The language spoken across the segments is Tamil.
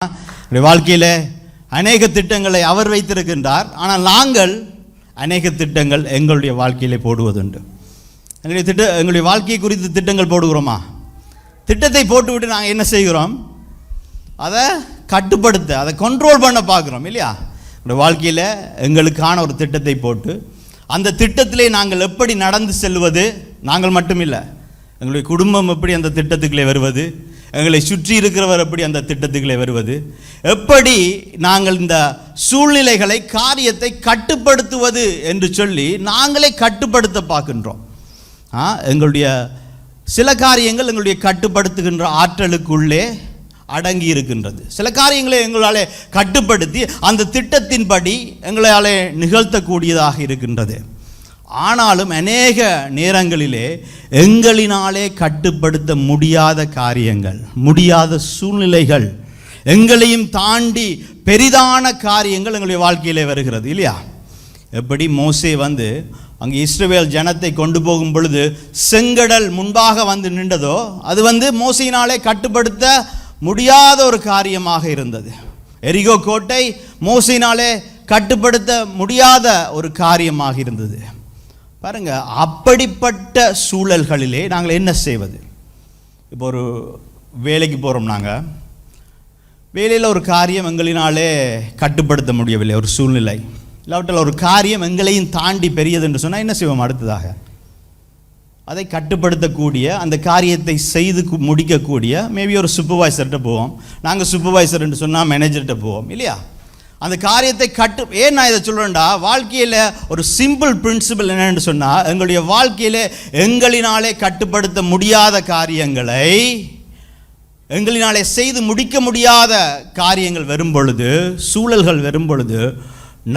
வாழ்க்கையில் அநேக திட்டங்களை அவர் வைத்திருக்கின்றார். ஆனால் நாங்கள் அநேக திட்டங்கள் எங்களுடைய வாழ்க்கையிலே போடுவதுண்டு. எங்களுடைய வாழ்க்கையை குறித்து திட்டங்கள் போடுகிறோமா? திட்டத்தை போட்டுவிட்டு நாங்கள் என்ன செய்கிறோம்? அதை கட்டுப்படுத்த, அதை கண்ட்ரோல் பண்ண பார்க்குறோம் இல்லையா? எங்களுடைய வாழ்க்கையில் எங்களுக்கான ஒரு திட்டத்தை போட்டு அந்த திட்டத்திலே நாங்கள் எப்படி நடந்து செல்வது, நாங்கள் மட்டும் இல்லை, எங்களுடைய குடும்பம் எப்படி அந்த திட்டத்துக்குள்ளே வருவது, எங்களை சுற்றி இருக்கிறவர் எப்படி அந்த திட்டத்துக்குள்ளே வருவது, எப்படி நாங்கள் இந்த சூழ்நிலைகளை காரியத்தை கட்டுப்படுத்துவது என்று சொல்லி நாங்களே கட்டுப்படுத்த பார்க்கின்றோம். எங்களுடைய சில காரியங்கள் எங்களுடைய கட்டுப்படுத்துகின்ற ஆற்றலுக்குள்ளே அடங்கி இருக்கின்றது. சில காரியங்களை எங்களாலே கட்டுப்படுத்தி அந்த திட்டத்தின்படி எங்களாலே நிகழ்த்தக்கூடியதாக இருக்கின்றது. ஆனாலும் அநேக நேரங்களிலே எங்களினாலே கட்டுப்படுத்த முடியாத காரியங்கள், முடியாத சூழ்நிலைகள், எங்களையும் தாண்டி பெரிதான காரியங்கள் எங்களுடைய வாழ்க்கையிலே வருகிறது இல்லையா? எப்படி மோசே அங்கே இஸ்ரவேல் ஜனத்தை கொண்டு போகும் பொழுது செங்கடல் முன்பாக நின்றதோ, அது மோசையினாலே கட்டுப்படுத்த முடியாத ஒரு காரியமாக இருந்தது. எரிகோ கோட்டை மோசையினாலே கட்டுப்படுத்த முடியாத ஒரு காரியமாக இருந்தது. பாருங்க, அப்படிப்பட்ட சூழல்களிலே நாங்கள் என்ன செய்வது? இப்போ ஒரு வேலைக்கு போகிறோம், நாங்கள் வேலையில் ஒரு காரியம் எங்களினாலே கட்டுப்படுத்த முடியவில்லை, ஒரு சூழ்நிலை இல்லாவிட்டால் ஒரு காரியம் எங்களையும் தாண்டி பெரியது என்று சொன்னால் என்ன செய்வோம்? அடுத்ததாக அதை கட்டுப்படுத்தக்கூடிய, அந்த காரியத்தை செய்து முடிக்கக்கூடிய மேபி ஒரு சூப்பர்வைசர்கிட்ட போவோம். நாங்கள் சூப்பர்வைசர் என்று சொன்னால் மேனேஜர்கிட்ட போவோம் இல்லையா? அந்த காரியத்தை ஏன் நான் இதை சொல்கிறேன்டா, வாழ்க்கையில் ஒரு சிம்பிள் பிரின்சிபல் என்னென்னு சொன்னால், எங்களுடைய வாழ்க்கையில் எங்களினாலே கட்டுப்படுத்த முடியாத காரியங்களை, எங்களினாலே செய்து முடிக்க முடியாத காரியங்கள் வரும் பொழுது, சூழல்கள் வரும் பொழுது,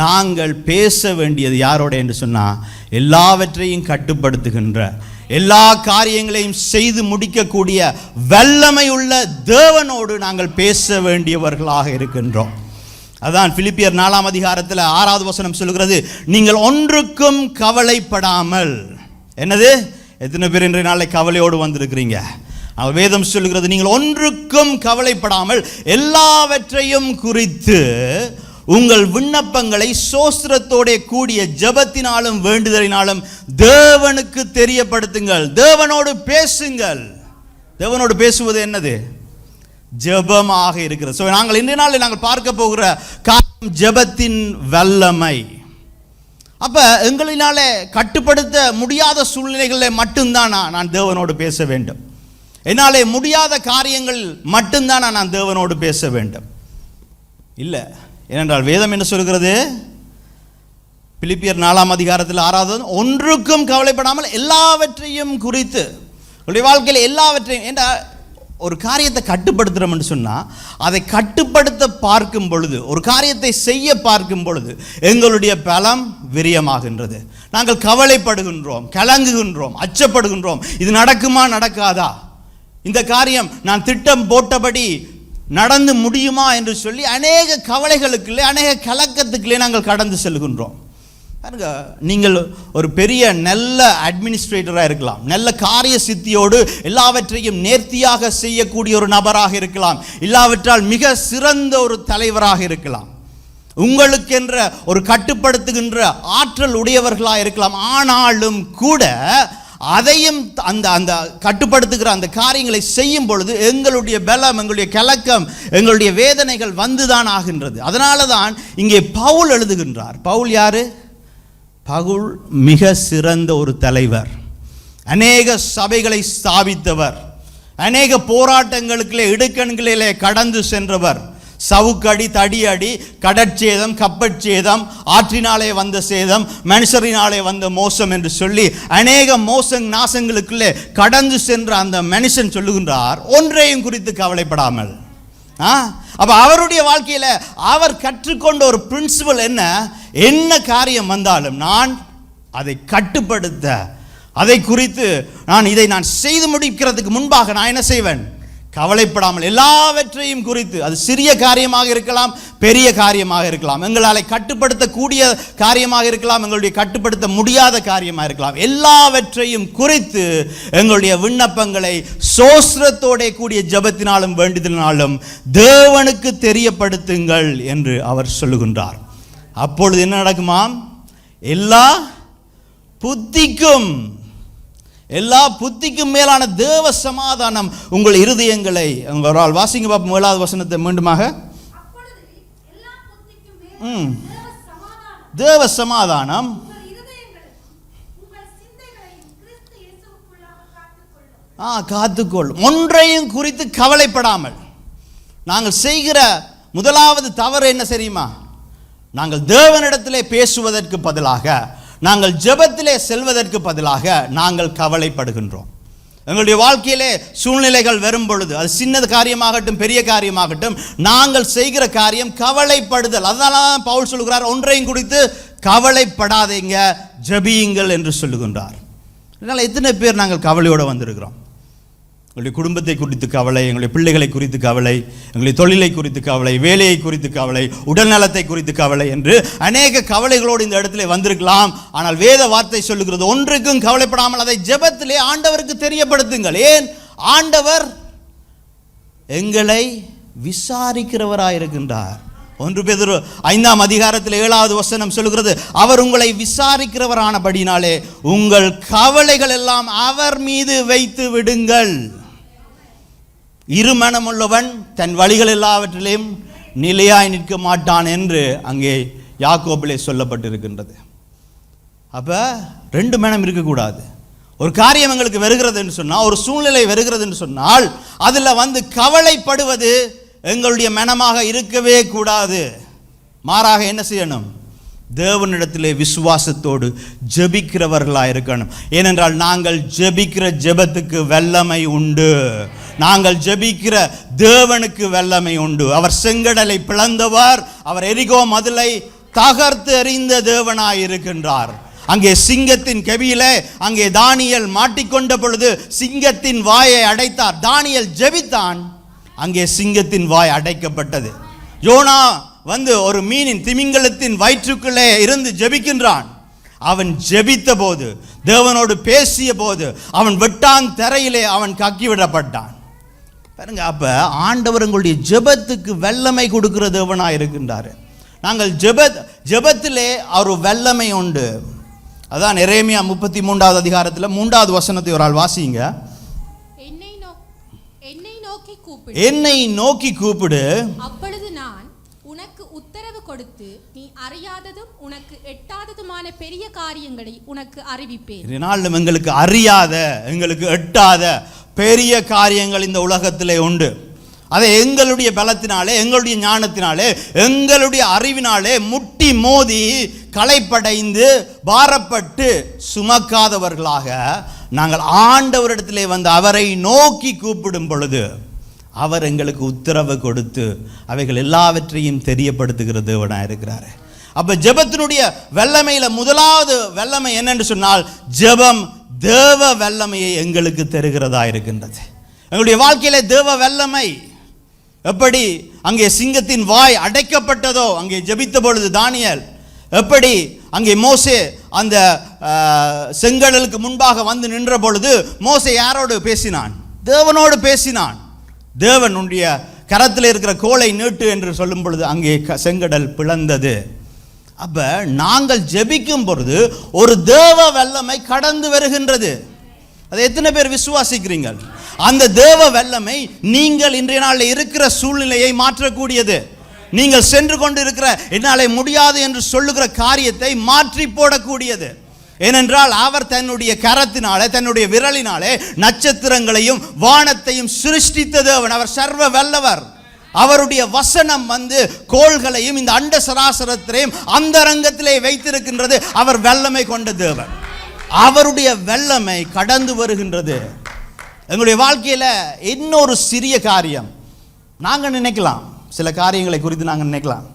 நாங்கள் பேச வேண்டியது யாரோட என்று சொன்னால், எல்லாவற்றையும் கட்டுப்படுத்துகின்ற, எல்லா காரியங்களையும் செய்து முடிக்கக்கூடிய வல்லமை உள்ள தேவனோடு நாங்கள் பேச வேண்டியவர்களாக இருக்கின்றோம். அதான் பிலிப்பியர் 4 அதிகாரத்தில் 6வது வசனம் சொல்லுகிறது, நீங்கள் ஒன்றுக்கும் கவலைப்படாமல். என்னது? எத்தனை பேர் இன்றைய நாளை கவலையோடு வந்திருக்கிறீங்க? வேதம் சொல்லுகிறது, நீங்கள் ஒன்றுக்கும் கவலைப்படாமல் எல்லாவற்றையும் குறித்து உங்கள் விண்ணப்பங்களை சோஸ்திரத்தோட கூடிய ஜெபத்தினாலும் வேண்டுதலினாலும் தேவனுக்கு தெரியப்படுத்துங்கள். தேவனோடு பேசுங்கள். தேவனோடு பேசுவது என்னது? ஜெபமாக இருக்கிறது. ஸோ நாங்கள் இன்றைய நாளில் நாங்கள் பார்க்க போகிற காரியம் ஜெபத்தின் வல்லமை. அப்போ எங்களினாலே கட்டுப்படுத்த முடியாத சூழ்நிலைகளில் மட்டும்தான் நான் தேவனோடு பேச வேண்டும். என்னாலே முடியாத காரியங்கள் மட்டும்தான் நான் தேவனோடு பேச வேண்டும் இல்லை. ஏனென்றால் வேதம் என்ன சொல்கிறது? பிலிப்பியர் 4 அதிகாரத்தில் 6வது, ஒன்றுக்கும் கவலைப்படாமல் எல்லாவற்றையும் குறித்து, உங்களுடைய வாழ்க்கையில் எல்லாவற்றையும். ஏன்னா ஒரு காரியத்தை கட்டுப்படுத்துகிறோம் என்று சொன்னால், அதை கட்டுப்படுத்த பார்க்கும் பொழுது, ஒரு காரியத்தை செய்ய பார்க்கும் பொழுது எங்களுடைய பலம் விரியமாகின்றது. நாங்கள் கவலைப்படுகின்றோம், கலங்குகின்றோம், அச்சப்படுகின்றோம். இது நடக்குமா நடக்காதா? இந்த காரியம் நான் திட்டம் போட்டபடி நடந்து முடியுமா என்று சொல்லி அநேக கவலைகளுக்குள்ளே, அநேக கலக்கத்துக்குள்ளே நாங்கள் கடந்து செல்கின்றோம். பாருங்க, நீங்கள் ஒரு பெரிய நல்ல அட்மினிஸ்ட்ரேட்டராக இருக்கலாம், நல்ல காரிய சித்தியோடு எல்லாவற்றையும் நேர்த்தியாக செய்யக்கூடிய ஒரு நபராக இருக்கலாம், இல்லாவிட்டால் மிக சிறந்த ஒரு தலைவராக இருக்கலாம், உங்களுக்கென்ற ஒரு கட்டுப்படுத்துகின்ற ஆற்றல் உடையவர்களாக இருக்கலாம். ஆனாலும் கூட அதையும் அந்த கட்டுப்படுத்துகிற அந்த காரியங்களை செய்யும் பொழுது எங்களுடைய பலம், எங்களுடைய கலக்கம், எங்களுடைய வேதனைகள் வந்துதான் ஆகின்றது. அதனால தான் இங்கே பவுல் எழுதுகின்றார். பவுல் யாரு? பவுல் மிக சிறந்த ஒரு தலைவர், அநேக சபைகளை ஸ்தாபித்தவர், அநேக போராட்டங்களுக்குள்ளே இடுக்கண்களிலே கடந்து சென்றவர். சவுக்கடி, தடியடி, கடற்சேதம், கப்பற்சேதம், ஆற்றினாலே வந்த சேதம், மனுஷரினாலே வந்த மோசம் என்று சொல்லி அநேக நாசங்களுக்குள்ளே கடந்து சென்ற அந்த மனுஷன் சொல்லுகின்றார், ஒன்றையும் குறித்து கவலைப்படாமல். அப்ப அவருடைய வாழ்க்கையில அவர் கற்றுக்கொண்ட ஒரு பிரின்சிபல் என்ன காரியம் வந்தாலும் நான் அதை கட்டுப்படுத்த, அதை குறித்து இதை நான் செய்து முடிக்கிறதுக்கு முன்பாக நான் என்ன செய்வேன்? கவலைப்படாமல் எல்லாவற்றையும் குறித்து, அது சிறிய காரியமாக இருக்கலாம், பெரிய காரியமாக இருக்கலாம், எங்களால் கட்டுப்படுத்தக்கூடிய காரியமாக இருக்கலாம், எங்களுடைய கட்டுப்படுத்த முடியாத காரியமாக இருக்கலாம், எல்லாவற்றையும் குறித்து எங்களுடைய விண்ணப்பங்களை சோஸ்திரத்தோட கூடிய ஜெபத்தினாலும் வேண்டுதலினாலும் தேவனுக்கு தெரியப்படுத்துங்கள் என்று அவர் சொல்லுகின்றார். அப்பொழுது என்ன நடக்குமாம்? எல்லா புத்திக்கும் மேலான தேவ சமாதானம் உங்கள் இருதயங்களை, உங்களால் வாசிங்க பாப்போம் 7வது வசனத்தை மீண்டுமாக. தேவ சமாதானம் காத்துக்கொள்ளும். ஒன்றையும் குறித்து கவலைப்படாமல். நாங்கள் செய்கிற முதலாவது தவறு என்ன தெரியுமா? நாங்கள் தேவனிடத்திலே பேசுவதற்கு பதிலாக, நாங்கள் ஜெபத்திலே செல்வதற்கு பதிலாக நாங்கள் கவலைப்படுகின்றோம். எங்களுடைய வாழ்க்கையிலே சூழ்நிலைகள் வரும் பொழுது, அது சின்ன காரியமாகட்டும் பெரிய காரியமாகட்டும், நாங்கள் செய்கிற காரியம் கவலைப்படுதல். அதனால தான் பவுல் சொல்லுகிறார், ஒன்றையும் குறித்து கவலைப்படாதீங்க, ஜெபியுங்கள் என்று சொல்லுகின்றார். அதனால் எத்தனை பேர் நாங்கள் கவலையோடு வந்திருக்கிறோம்? எங்களுடைய குடும்பத்தை குறித்து கவலை, எங்களுடைய பிள்ளைகளை குறித்து கவலை, எங்களுடைய தொழிலை குறித்து கவலை, வேலையை குறித்து கவலை, உடல்நலத்தை குறித்து கவலை என்று அநேக கவலைகளோடு இந்த இடத்துல வந்திருக்கலாம். ஆனால் வேத வார்த்தை சொல்லுகிறது, ஒன்றுக்கும் கவலைப்படாமல் அதை ஜெபத்திலே ஆண்டவருக்கு தெரியப்படுத்துங்கள். ஏன்? ஆண்டவர் எங்களை விசாரிக்கிறவராயிருக்கின்றார். 1 பேதுரு 5ஆம் அதிகாரத்தில் 7வது வசனம் சொல்லுகிறது, அவர் உங்களை விசாரிக்கிறவரானபடினாலே உங்கள் கவலைகள் எல்லாம் அவர் மீது வைத்து விடுங்கள். இருமனமுள்ளவன் தன் வழிகள் எல்லாவற்றிலும் நிலையாய் நிற்க மாட்டான் என்று அங்கே யாக்கோபிலே சொல்லப்பட்டிருக்கின்றது. அப்போ 2 மனம் இருக்கக்கூடாது. ஒரு காரியம் எங்களுக்கு வருகிறது என்று சொன்னால், ஒரு சூழ்நிலை வருகிறது என்று சொன்னால், அதில் கவலைப்படுவது எங்களுடைய மனமாக இருக்கவே கூடாது. மாறாக என்ன செய்யணும்? தேவனிடத்திலே விசுவாசத்தோடு ஜெபிக்கிறவர்களாக இருக்கணும். ஏனென்றால் நாங்கள் ஜெபிக்கிற ஜெபத்துக்கு வல்லமை உண்டு. நாங்கள் ஜெபிக்கிற தேவனுக்கு வல்லமை உண்டு. அவர் செங்கடலை பிளந்தவர், அவர் எரிகோ மதிலை தகர்த்து எறிந்த தேவனாய் இருக்கின்றார். அங்கே சிங்கத்தின் கெபியிலே அங்கே தானியேல் மாட்டிக்கொண்ட பொழுது சிங்கத்தின் வாயை அடைத்தார். தானியேல் ஜெபித்தான், அங்கே சிங்கத்தின் வாய் அடைக்கப்பட்டது. யோனா ஒரு மீனின் திமிங்கலத்தின் வயிற்றுக்குள்ளே இருந்து ஜெபிக்கின்றான். அவன் ஜெபித்த போது, தேவனோடு பேசிய போது, அவன் வெட்டான் தரையிலே அவன் கக்கிவிடப்பட்டான். பாருங்க, அப்ப ஆண்டவர் உங்களுடைய ஜெபத்துக்கு வல்லமை கொடுக்கிற தேவனாய் இருக்கின்றார். நாங்கள் ஜெபத்திலே ஒரு வல்லமை உண்டு. அதான் எரேமியா 33வது அதிகாரத்தில் 3வது வசனத்தை ஒரு ஆள் வாசிங்க. என்னை நோக்கி கூப்பிடு, அப்பொழுது நான் உனக்கு உத்தரவு கொடுத்து நீ அறியாததும் உனக்கு எட்டாததுமான பெரிய காரியங்களை உனக்கு அறிவிப்பேன். இதனாலும் எங்களுக்கு அறியாத, எங்களுக்கு எட்டாத பெரிய காரியங்கள் இந்த உலகத்திலே உண்டு. அதை எங்களுடைய பலத்தினாலே, எங்களுடைய ஞானத்தினாலே, எங்களுடைய அறிவினாலே முட்டி மோதி களைப்படைந்து பாரப்பட்டு சுமக்காதவர்களாக நாங்கள் ஆண்டவரிடத்திலே அவரை நோக்கி கூப்பிடும் பொழுது அவர் எங்களுக்கு உத்தரவு கொடுத்து அவைகள் எல்லாவற்றையும் தெரியப்படுத்துகிற தேவனாக இருக்கிறார். அப்ப ஜெபத்தினுடைய வல்லமையில முதலாவது வல்லமை என்னென்று சொன்னால், ஜெபம் தேவ வல்லமையை எங்களுக்கு தருகிறதா இருக்கின்றது. எங்களுடைய வாழ்க்கையில தேவ வல்லமை எப்படி அங்கே சிங்கத்தின் வாய் அடைக்கப்பட்டதோ, அங்கே ஜெபித்த பொழுது தானியேல், எப்படி அங்கே மோசே அந்த செங்கடலுக்கு முன்பாக நின்ற பொழுது மோசே யாரோடு பேசினான்? தேவனோடு பேசினான். தேவனுடைய கரத்தில் இருக்கிற கோலை நீட்டு என்று சொல்லும் பொழுது அங்கே செங்கடல் பிளந்தது. அப்ப நாங்கள் ஜெபிக்கும் பொழுது ஒரு தேவ வல்லமை கடந்து வருகின்றது. அதை எத்தனை பேர் விசுவாசிக்கிறீர்கள்? அந்த தேவ வல்லமை நீங்கள் இன்றைய நாளில் இருக்கிற சூழ்நிலையை மாற்றக்கூடியது. நீங்கள் சென்று கொண்டு இருக்கிற என்னாலே முடியாது என்று சொல்லுகிற காரியத்தை மாற்றி போடக்கூடியது. ஏனென்றால் அவர் தன்னுடைய கரத்தினாலே, தன்னுடைய விரலினாலே நட்சத்திரங்களையும் வானத்தையும் சிருஷ்டித்த தேவன். அவர் சர்வ வல்லவர். அவருடைய வசனம் கோள்களையும் இந்த அண்ட சராசரத்தையும் அந்த ரங்கத்திலே வைத்திருக்கின்றது. அவர் வல்லமை கொண்ட தேவன். அவருடைய வல்லமை கடந்து வருகின்றது. எங்களுடைய வாழ்க்கையில் இன்னொரு சிறிய காரியம் நாங்கள் நினைக்கலாம், சில காரியங்களை குறித்து நாங்கள் நினைக்கலாம்,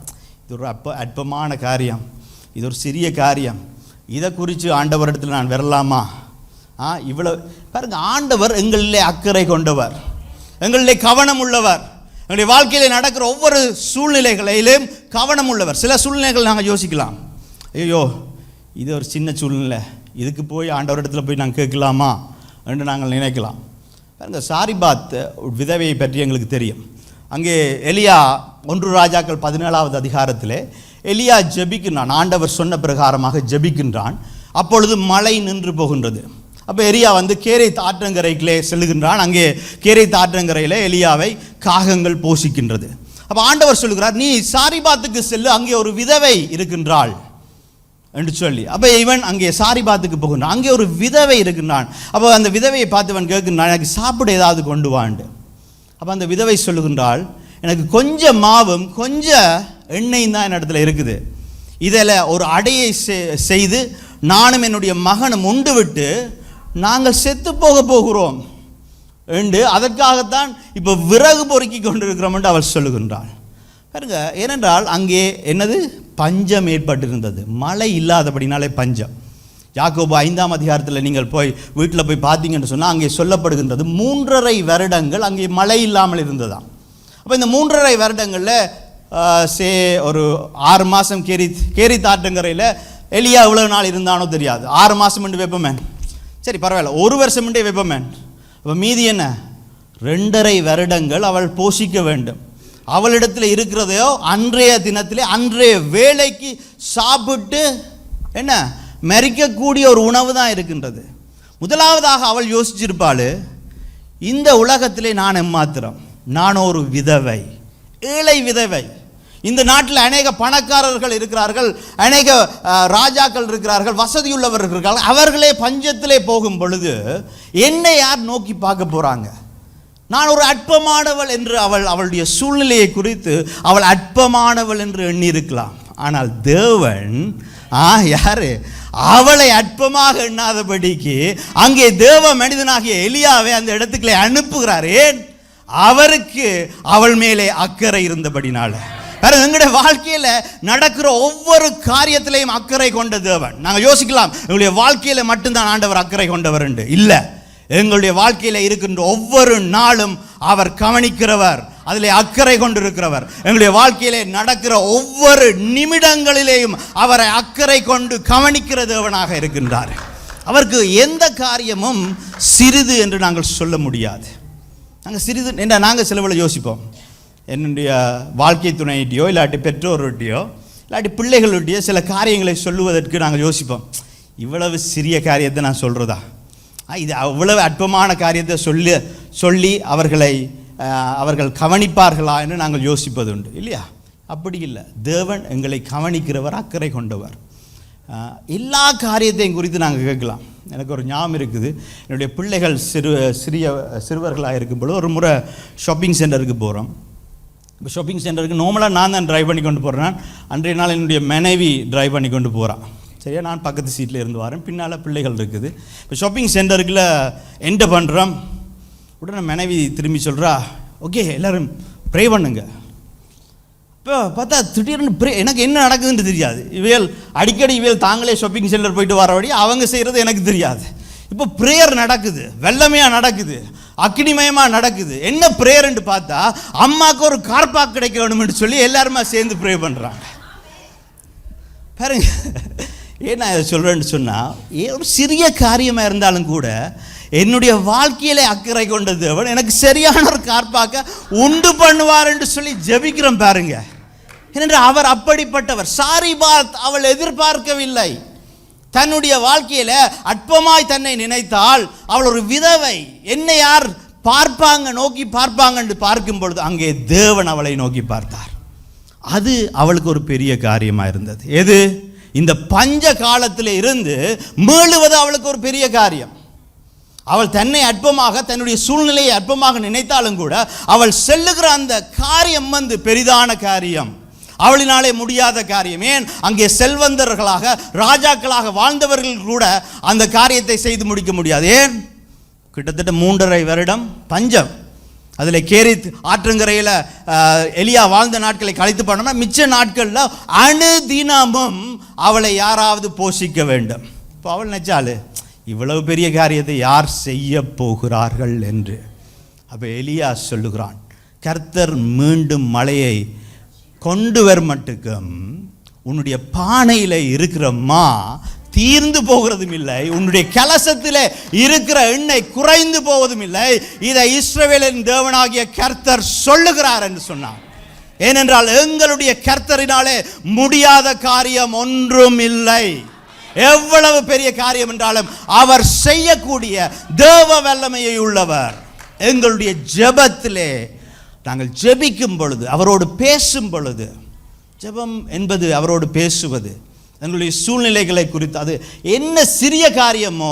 இது ஒரு அற்பமான காரியம், இது ஒரு சிறிய காரியம், இதை குறித்து ஆண்டவரிடத்தில் நான் வரலாமா? இவ்வளோ பாருங்க, ஆண்டவர் எங்களிலே அக்கறை கொண்டவர். எங்களிலே கவனம் உள்ளவர். எங்களுடைய வாழ்க்கையில் நடக்கிற ஒவ்வொரு சூழ்நிலைகளிலும் கவனம் உள்ளவர். சில சூழ்நிலைகள் நாங்கள் யோசிக்கலாம், ஐயோ இது ஒரு சின்ன சூழ்நிலை, இதுக்கு போய் ஆண்டவரிடத்துல போய் நாங்கள் கேட்கலாமா என்று நாங்கள் நினைக்கலாம். பாருங்க, சாரிபாத் விதவையை பற்றி எங்களுக்கு தெரியும். அங்கே எலியா 1 ராஜாக்கள் 17வது அதிகாரத்தில் எலியா ஜெபிக்கின்றான். ஆண்டவர் சொன்ன பிரகாரமாக ஜெபிக்கின்றான். அப்பொழுது மழை நின்று போகின்றது. அப்போ எலியா கேரேத் ஆற்றங்கரைக்கிலே செல்லுகின்றான். அங்கே கேரேத் ஆற்றங்கரையில் எலியாவை காகங்கள் போஷிக்கின்றது. அப்போ ஆண்டவர் சொல்லுகிறார், நீ சாரிபாத்துக்கு செல்லு, அங்கே ஒரு விதவை இருக்கின்றாள் என்று சொல்லி. அப்போ இவன் அங்கே சாரிபாத்துக்கு போகின்றான். அங்கே ஒரு விதவை இருக்கின்றான். அப்போ அந்த விதவையை பார்த்து கேட்கின்றான், எனக்கு சாப்பிட ஏதாவது கொண்டு வாண்டு. அப்போ அந்த விதவை சொல்லுகின்றாள், எனக்கு கொஞ்சம் மாவும் கொஞ்சம் எண்ணெயும் தான் என் இடத்துல இருக்குது, இதில் ஒரு அடையை செய்து நானும் என்னுடைய மகனும் உண்டு விட்டு நாங்கள் செத்து போகிறோம் என்று அதற்காகத்தான் இப்போ விறகு பொறுக்கி கொண்டிருக்கிறோம் என்று அவள் சொல்லுகின்றாள். பாருங்க, ஏனென்றால் அங்கே என்னது பஞ்சம் ஏற்பட்டிருந்தது. மழை இல்லாதபடினாலே பஞ்சம். யாக்கோபு 5ஆம் அதிகாரத்தில் நீங்கள் போய் வீட்டில் போய் பார்த்தீங்கன்னு சொன்னால் அங்கே சொல்லப்படுகின்றது 3.5 வருடங்கள் அங்கே மழை இல்லாமல் இருந்ததாம். அப்போ இந்த 3.5 வருடங்களில் ஒரு 6 மாதம் கேரித் ஆற்றங்கரையில் எலியா எவ்வளவு நாள் இருந்தானோ தெரியாது. 6 மாதம் என்று வைப்பமேன், சரி பரவாயில்ல, 1 வருஷம் என்றே வைப்பமேன். அப்போ மீதி என்ன, 2.5 வருடங்கள் அவள் போஷிக்க வேண்டும். அவளிடத்தில் இருக்கிறதையோ அன்றைய தினத்திலே அன்றைய வேலைக்கு சாப்பிட்டு என்ன மரிக்கக்கூடிய ஒரு உணவு தான் இருக்கின்றது. முதலாவதாக அவள் யோசிச்சிருப்பாள், இந்த உலகத்திலே நான் எம்மாத்திரம், நான் ஒரு விதவை, ஏழை விதவை. இந்த நாட்டில் அநேக பணக்காரர்கள் இருக்கிறார்கள், அநேக ராஜாக்கள் இருக்கிறார்கள், வசதியுள்ளவர்கள் இருக்கிறார்கள். அவர்களே பஞ்சத்திலே போகும் பொழுது என்னை யார் நோக்கி பார்க்க போகிறாங்க? நான் ஒரு அற்பமானவள் என்று அவளுடைய சூழ்நிலையை குறித்து அவள் அற்பமானவள் என்று எண்ணி இருக்கலாம். ஆனால் தேவன் யாரு அவளை அற்பமாக எண்ணாதபடிக்கு அங்கே தேவ மனிதனாகிய எலியாவை அந்த இடத்துக்குள்ளே அனுப்புகிறார். ஏன்? அவருக்கு அவள் மேலே அக்கறை இருந்தபடினால. எங்களுடைய வாழ்க்கையில் நடக்கிற ஒவ்வொரு காரியத்திலையும் அக்கறை கொண்ட தேவன். நாங்கள் யோசிக்கலாம், எங்களுடைய வாழ்க்கையில மட்டும்தான் ஆண்டவர் அக்கறை கொண்டவர் என்று. இல்லை, எங்களுடைய வாழ்க்கையில் இருக்கின்ற ஒவ்வொரு நாளும் அவர் கவனிக்கிறவர், அதிலே அக்கறை கொண்டிருக்கிறவர். எங்களுடைய வாழ்க்கையிலே நடக்கிற ஒவ்வொரு நிமிடங்களிலேயும் அவரை அக்கறை கொண்டு கவனிக்கிற தேவனாக இருக்கின்றார். அவருக்கு எந்த காரியமும் சிறிது என்று நாங்கள் சொல்ல முடியாது. நாங்கள் சிறிது என்ன, நாங்கள் சிலவளை யோசிப்போம், என்னுடைய வாழ்க்கை துணையிட்டையோ இல்லாட்டி பெற்றோர்கிட்டையோ இல்லாட்டி பிள்ளைகளுடைய சில காரியங்களை சொல்லுவதற்கு நாங்கள் யோசிப்போம், இவ்வளவு சிறிய காரியத்தை நான் சொல்கிறதா, இது அவ்வளவு அற்பமான காரியத்தை சொல்லி அவர்கள் கவனிப்பார்களா என்று நாங்கள் யோசிப்பது உண்டு இல்லையா? அப்படி இல்லை. தேவன் எங்களை கவனிக்கிறவர், அக்கறை கொண்டவர். எல்லா காரியத்தையும் குறித்து நாங்கள் கேட்கலாம். எனக்கு ஒரு ஞாபகம் இருக்குது, என்னுடைய பிள்ளைகள் சிறுவர்களாக இருக்கும்போது ஒரு முறை ஷாப்பிங் சென்டருக்கு போகிறோம். இப்போ ஷாப்பிங் சென்டருக்கு நார்மலாக நான் தான் ட்ரைவ் பண்ணி கொண்டு போகிறேன். அன்றைய நாள் என்னுடைய மனைவி ட்ரைவ் பண்ணி கொண்டு போகிறான். சரியா, நான் பக்கத்து சீட்டில் இருந்து வரேன், பின்னால் பிள்ளைகள் இருக்குது. இப்போ ஷாப்பிங் சென்டருக்குள்ள என்டர் பண்ணுறோம். உடனே மனைவி திரும்பி சொல்கிறா, ஓகே எல்லோரும் ப்ரே பண்ணுங்க. இப்போ பார்த்தா திடீர்னு எனக்கு என்ன நடக்குதுன்னு தெரியாது. அடிக்கடி தாங்களே ஷாப்பிங் சென்டர் போயிட்டு வரபடி அவங்க செய்கிறது எனக்கு தெரியாது. இப்போ ப்ரேயர் நடக்குது, வெள்ளமையாக நடக்குது, அக்னிமயமாக நடக்குது. என்ன ப்ரேயர்ன்னு பார்த்தா, அம்மாவுக்கு ஒரு கார்பாக் கிடைக்க வேணும்னு சொல்லி எல்லாருமா சேர்ந்து ப்ரே பண்ணுறாங்க. பாருங்க, ஏன் நான் இதை சொல்கிறேன்னு சொன்னால், ஒரு சிறிய காரியமாக இருந்தாலும் கூட என்னுடைய வாழ்க்கையிலே அக்கறை கொண்ட தேவன் எனக்கு சரியான ஒரு கார்பாக்க உண்டு பண்ணுவார் என்று சொல்லி ஜெபிக்கிறோம். பாருங்க, ஏனென்று அவர் அப்படிப்பட்டவர். சாரிபாத் அவள் எதிர்பார்க்கவில்லை. தன்னுடைய வாழ்க்கையில அற்பமாய் தன்னை நினைத்தால் அவள் ஒரு விதவை. என்னை யார் பார்ப்பாங்க, நோக்கி பார்ப்பாங்க என்று பார்க்கும் பொழுது அங்கே தேவன் அவளை நோக்கி பார்த்தார். அது அவளுக்கு ஒரு பெரிய காரியமாக இருந்தது. எது? இந்த பஞ்ச காலத்தில் இருந்து மீளுவது அவளுக்கு ஒரு பெரிய காரியம். அவள் தன்னை அற்பமாக, தன்னுடைய சூழ்நிலையை அற்பமாக நினைத்தாலும் கூட அவள் செல்லுகிற அந்த காரியம் பெரிதான காரியம், அவளினாலே முடியாத காரியம். ஏன்? அங்கே செல்வந்தர்களாக ராஜாக்களாக வாழ்ந்தவர்கள் கூட அந்த காரியத்தை செய்து முடிக்க முடியாது. ஏன்? கிட்டத்தட்ட 3.5 வருடம் பஞ்சம். அதில் கேரித் ஆற்றங்கரையில் எலியா வாழ்ந்த நாட்களை கழித்து பண்ணோம்னா மிச்ச நாட்களில் அனுதினமும் அவளை யாராவது போஷிக்க வேண்டும். இப்போ அவள் நினைச்சாள், இவ்வளவு பெரிய காரியத்தை யார் செய்ய போகிறார்கள் என்று. அப்போ எலியா சொல்லுகிறான், கர்த்தர் மீண்டும் மழையை கொண்டு வர மட்டுக்கும் உன்னுடைய பானையில் இருக்கிற மா தீர்ந்து போகிறதும் இல்லை, உன்னுடைய கலசத்தில் இருக்கிற எண்ணெய் குறைந்து போவதும் இல்லை. இதை இஸ்ரவேலின் தேவனாகிய கர்த்தர் சொல்லுகிறார் என்று சொன்னார். ஏனென்றால் எங்களுடைய கர்த்தரினாலே முடியாத காரியம் ஒன்றும் இல்லை. எவ்வளவு பெரிய காரியம் என்றாலும் அவர் செய்யக்கூடிய தேவ வல்லமையை உள்ளவர். எங்களுடைய ஜெபத்திலே நாங்கள் ஜெபிக்கும் பொழுது, அவரோடு பேசும் பொழுது, ஜெபம் என்பது அவரோடு பேசுவது, எங்களுடைய சூழ்நிலைகளை குறித்து, அது என்ன சிறிய காரியமோ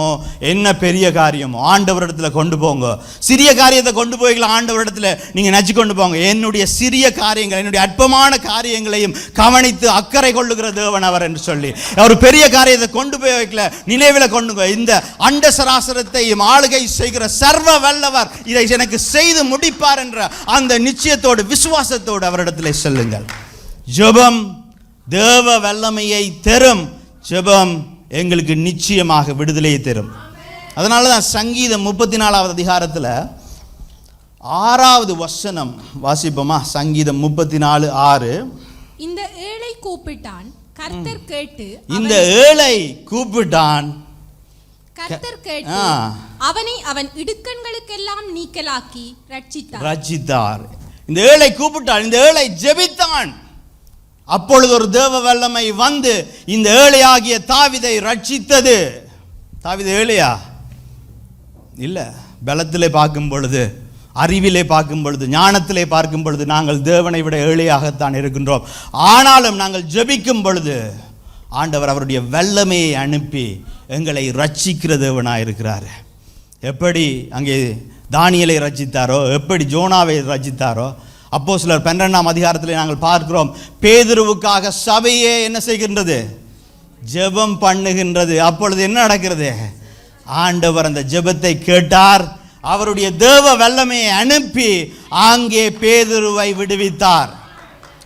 என்ன பெரிய காரியமோ ஆண்டவரிடத்தில் கொண்டு போங்க. சிறிய காரியத்தை கொண்டு போய்க்கலாம் ஆண்டவரிடத்தில் நீங்கள் நச்சு கொண்டு போங்க. என்னுடைய சிறிய காரியங்கள், என்னுடைய அற்பமான காரியங்களையும் கவனித்து அக்கறை கொள்ளுகிற தேவன் அவர் என்று சொல்லி, அவர் பெரிய காரியத்தை கொண்டு போய் வைக்கல, நினைவில் கொண்டு போய் இந்த அண்ட சராசரத்தையும் ஆளுகை செய்கிற சர்வ வல்லவர் இதை எனக்கு செய்து முடிப்பார் என்ற அந்த நிச்சயத்தோடு விசுவாசத்தோடு அவரிடத்தில் செல்லுங்கள். ஜெபம் தேவ வல்லமையை தரும். ஜெபம் எங்களுக்கு நிச்சயமாக விடுதலையை தரும். அதனால தான் சங்கீதம் 34வது அதிகாரத்தில் 6வது வசனம் வாசிப்போமா? சங்கீதம் 34:6. இந்த ஏழை கூப்பிட்டான், கர்த்தர் கேட்டு, இந்த ஏழை கூப்பிட்டான், கர்த்தர் கேட்டு அவனை அவன் இடுக்கண்களுக்கெல்லாம் நீக்கலாக்கி ரட்சித்தார். இந்த ஏழை கூப்பிட்டான், இந்த ஏழை ஜெபித்தான். அப்பொழுது ஒரு தேவ வல்லமை வந்து இந்த ஏழையாகிய தாவீதை ரட்சித்தது. தாவீது ஏழையா இல்லை. பலத்திலே பார்க்கும் பொழுது, அறிவிலே பார்க்கும் பொழுது, ஞானத்திலே பார்க்கும் பொழுது நாங்கள் தேவனை விட ஏழையாகத்தான் இருக்கின்றோம். ஆனாலும் நாங்கள் ஜெபிக்கும் பொழுது ஆண்டவர் அவருடைய வல்லமையை அனுப்பி எங்களை ரட்சிக்கிற தேவனாக இருக்கிறார். எப்படி அங்கே தானியேலை ரட்சித்தாரோ, எப்படி ஜோனாவை ரட்சித்தாரோ, அப்போஸ்தலர் 12ஆம் அதிகாரத்தில் நாங்கள் பார்க்கிறோம், பேதுருவுக்காக சபையே என்ன செய்கின்றது? ஜெபம் பண்ணுகின்றது. அப்பொழுது என்ன நடக்கிறது? ஆண்டவர் அந்த ஜெபத்தை கேட்டார், அவருடைய தேவ வல்லமையை அனுப்பி அங்கே பேதுருவை விடுவித்தார்.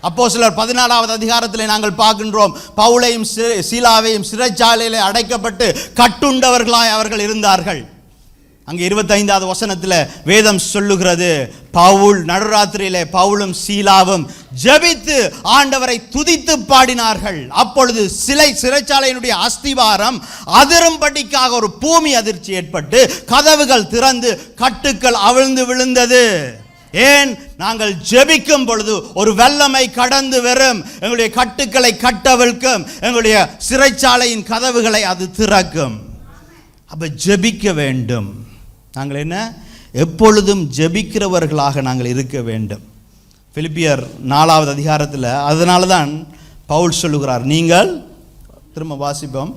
அப்போஸ்தலர் 14வது அதிகாரத்தில் நாங்கள் பார்க்கின்றோம், பவுலையும் சீலாவையும் சிறைச்சாலையில் அடைக்கப்பட்டு கட்டுண்டவர்களாய் அவர்கள் இருந்தார்கள். அங்கே 25வது வசனத்தில் வேதம் சொல்லுகிறது, பவுல் நடுராத்திரியிலே பவுலும் சீலாவும் ஜெபித்து ஆண்டவரை துதித்து பாடினார்கள். அப்பொழுது சிறைச்சாலையினுடைய அஸ்திவாரம் அதிரும்படிக்காக ஒரு பூமி அதிர்ச்சி ஏற்பட்டு கதவுகள் திறந்து கட்டுக்கள் அவிழ்ந்து விழுந்தது. ஏன்? நாங்கள் ஜெபிக்கும் பொழுது ஒரு வல்லமை கடந்து வரும், எங்களுடைய கட்டுக்களை கட்டவிழ்க்கும், எங்களுடைய சிறைச்சாலையின் கதவுகளை அது திறக்கும். அப்ப ஜெபிக்க வேண்டும். நாங்கள் என்ன? எப்பொழுதும் ஜெபிக்கிறவர்களாக நாங்கள் இருக்க வேண்டும். பிலிப்பியர் 4வது அதிகாரத்தில் அதனால தான் பவுல் சொல்லுகிறார், நீங்கள் திரும்ப வாசிப்போம்,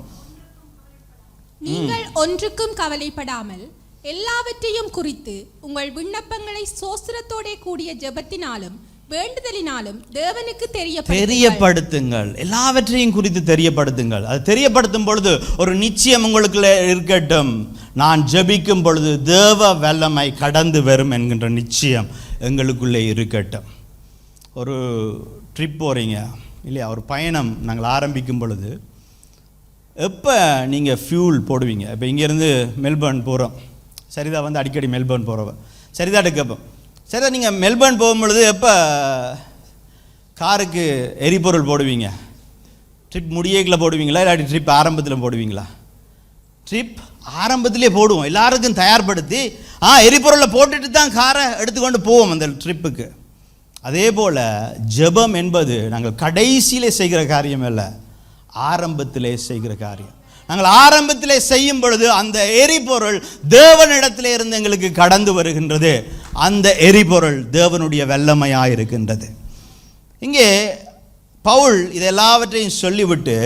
நீங்கள் ஒன்றுக்கும் கவலைப்படாமல் எல்லாவற்றையும் குறித்து உங்கள் விண்ணப்பங்களை சோஸ்திரத்தோட கூடிய ஜெபத்தினாலும் வேண்டுதலினாலும் தேவனுக்கு தெரியப்படுத்துங்கள். எல்லாவற்றையும் குறித்து தெரியப்படுத்துங்கள். அது தெரியப்படுத்தும் பொழுது ஒரு நிச்சயம் உங்களுக்குள்ள இருக்கட்டும், நான் ஜெபிக்கும் பொழுது தேவ வல்லமை கடந்து வரும் என்கின்ற நிச்சயம் எங்களுக்குள்ளே இருக்கட்டும். ஒரு ட்ரிப் போகிறீங்க இல்லையா, ஒரு பயணம் நாங்கள் ஆரம்பிக்கும் பொழுது எப்போ நீங்கள் ஃபியூல் போடுவீங்க? இப்போ இங்கேருந்து மெல்பர்ன் போகிறோம், சரிதா வந்து அடிக்கடி மெல்பர்ன் போகிறவ, சரிதாட்டு கேட்போம், சரிதா நீங்கள் மெல்பர்ன் போகும்பொழுது எப்போ காருக்கு எரிபொருள் போடுவீங்க? ட்ரிப் முடியக்கில் போடுவீங்களா, இல்லாட்டி ட்ரிப் ஆரம்பத்தில் போடுவீங்களா? ட்ரிப் ஆரம்பத்திலே போடுவோம், எல்லாருக்கும் தயார்படுத்தி எரிபொருளை போட்டுட்டு தான் காரை எடுத்துக்கொண்டு போவோம் அந்த ட்ரிப்புக்கு. அதே போல் ஜெபம் என்பது நாங்கள் கடைசியிலே செய்கிற காரியம் இல்லை, ஆரம்பத்திலே செய்கிற காரியம். நாங்கள் ஆரம்பத்திலே செய்யும் பொழுது அந்த எரிபொருள் தேவனிடத்திலே இருந்து எங்களுக்கு கடந்து வருகின்றது. அந்த எரிபொருள் தேவனுடைய வல்லமையாக இருக்கின்றது. இங்கே பவுல் இது எல்லாவற்றையும் சொல்லிவிட்டு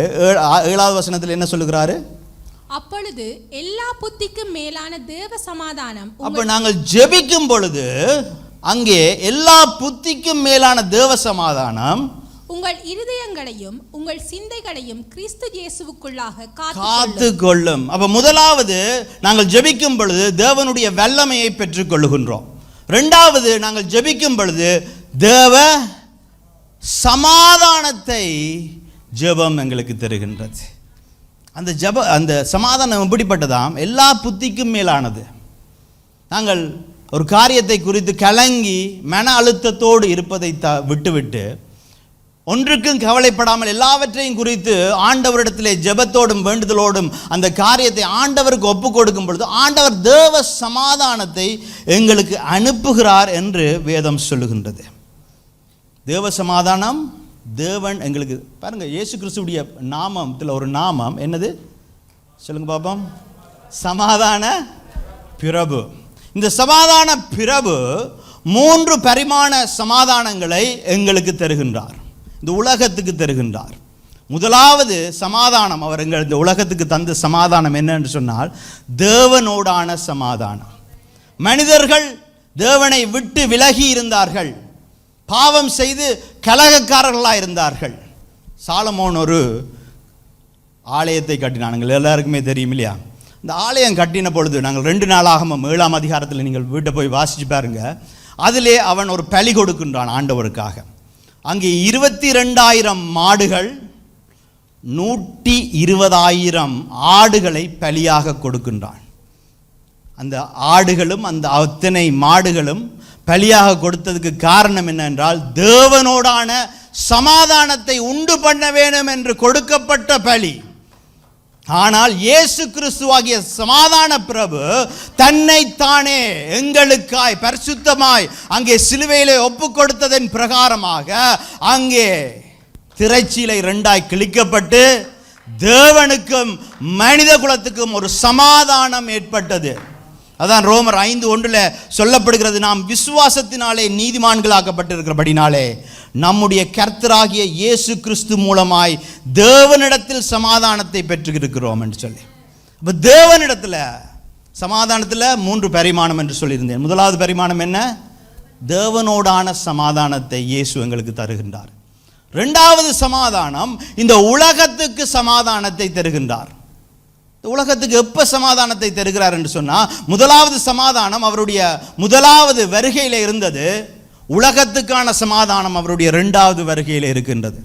7வது வசனத்தில் என்ன சொல்லுகிறாரு? அப்பொழுது எல்லா புத்திக்கும் மேலான தேவ சமாதானம். அப்ப நாங்கள் ஜெபிக்கும் பொழுது அங்கே எல்லா புத்திக்கும் மேலான தேவ சமாதானம் உங்கள் இருதயங்களையும் உங்கள் சிந்தைகளையும் கிறிஸ்து இயேசுவுக்குள்ளாக காத்துக்கொள்ளும். அப்ப முதலாவது நாங்கள் ஜெபிக்கும் பொழுது தேவனுடைய வல்லமையை பெற்றுக் கொள்ளுகின்றோம். இரண்டாவது நாங்கள் ஜெபிக்கும் பொழுது தேவ சமாதானத்தை ஜெபம் எங்களுக்கு தருகின்றது. அந்த சமாதானம் எப்படிப்பட்டதாம்? எல்லா புத்திக்கும் மேலானது. நாங்கள் ஒரு காரியத்தை குறித்து கலங்கி மன அழுத்தத்தோடு இருப்பதை விட்டுவிட்டு ஒன்றுக்கும் கவலைப்படாமல் எல்லாவற்றையும் குறித்து ஆண்டவரிடத்திலே ஜெபத்தோடும் வேண்டுதலோடும் அந்த காரியத்தை ஆண்டவருக்கு ஒப்புக் கொடுக்கும் பொழுது ஆண்டவர் தேவ சமாதானத்தை எங்களுக்கு அனுப்புகிறார் என்று வேதம் சொல்லுகின்றது. தேவ சமாதானம், தேவன் எங்களுக்கு பாருங்க, இயேசு கிறிஸ்துவுடைய நாமத்தில் ஒரு நாமம் என்னது சொல்லுங்க பாப்போம், சமாதான பிரபு. இந்த சமாதான பிரபு 3 பரிமாண சமாதானங்களை எங்களுக்கு தருகின்றார், இந்த உலகத்துக்கு தருகின்றார். முதலாவது சமாதானம், அவர் எங்கள் இந்த உலகத்துக்கு தந்த சமாதானம் என்ன என்று சொன்னால் தேவனோடான சமாதானம். மனிதர்கள் தேவனை விட்டு விலகி இருந்தார்கள், பாவம் செய்து கலகக்காரர்களாக இருந்தார்கள். சாலமோன் ஒரு ஆலயத்தை கட்டினாங்க, எல்லாருக்குமே தெரியும் இல்லையா? இந்த ஆலயம் கட்டின பொழுது நாங்கள் 2 நாளாகமம் 7ஆம் அதிகாரத்தில் நீங்கள் வீட்டை போய் வாசிச்சு பாருங்க. அதிலே அவன் ஒரு பலி கொடுக்கின்றான் ஆண்டவருக்காக. அங்கே 22,000 மாடுகள் 120,000 ஆடுகளை பலியாக கொடுக்கின்றான். அந்த ஆடுகளும் அந்த அத்தனை மாடுகளும் பலியாக கொடுத்ததுக்கு காரணம் என்னவென்றால் தேவனோடான சமாதானத்தை உண்டு பண்ண வேண்டும் என்று கொடுக்கப்பட்ட பலி. ஆனால் இயேசு கிறிஸ்துவாகிய சமாதான பிரபு தன்னைத்தானே எங்களுக்காய் பரிசுத்தமாய் அங்கே சிலுவையிலே ஒப்பு கொடுத்ததன் பிரகாரமாக அங்கே திரைச்சீலை 2ஆய் கிழிக்கப்பட்டு தேவனுக்கும் மனித குலத்துக்கும் ஒரு சமாதானம் ஏற்பட்டது. அதான் ரோமர் 5:1 சொல்லப்படுகிறது, நாம் விசுவாசத்தினாலே நீதிமான்களாக்கப்பட்டிருக்கிறபடினாலே நம்முடைய கர்த்தராகிய இயேசு கிறிஸ்து மூலமாய் தேவனிடத்தில் சமாதானத்தை பெற்றிருக்கிறோம் என்று சொல்லி. இப்போ தேவனிடத்தில் சமாதானத்தில் 3 பரிமாணம் என்று சொல்லியிருந்தேன். முதலாவது பரிமாணம் என்ன? தேவனோடான சமாதானத்தை இயேசு எங்களுக்கு தருகின்றார். 2வது சமாதானம், இந்த உலகத்துக்கு சமாதானத்தை தருகின்றார். உலகத்துக்கு எப்போ சமாதானத்தை தருகிறார் என்று சொன்னால், முதலாவது சமாதானம் அவருடைய முதலாவது வருகையில் இருந்தது. உலகத்துக்கான சமாதானம் அவருடைய 2வது வருகையில் இருக்கின்றது.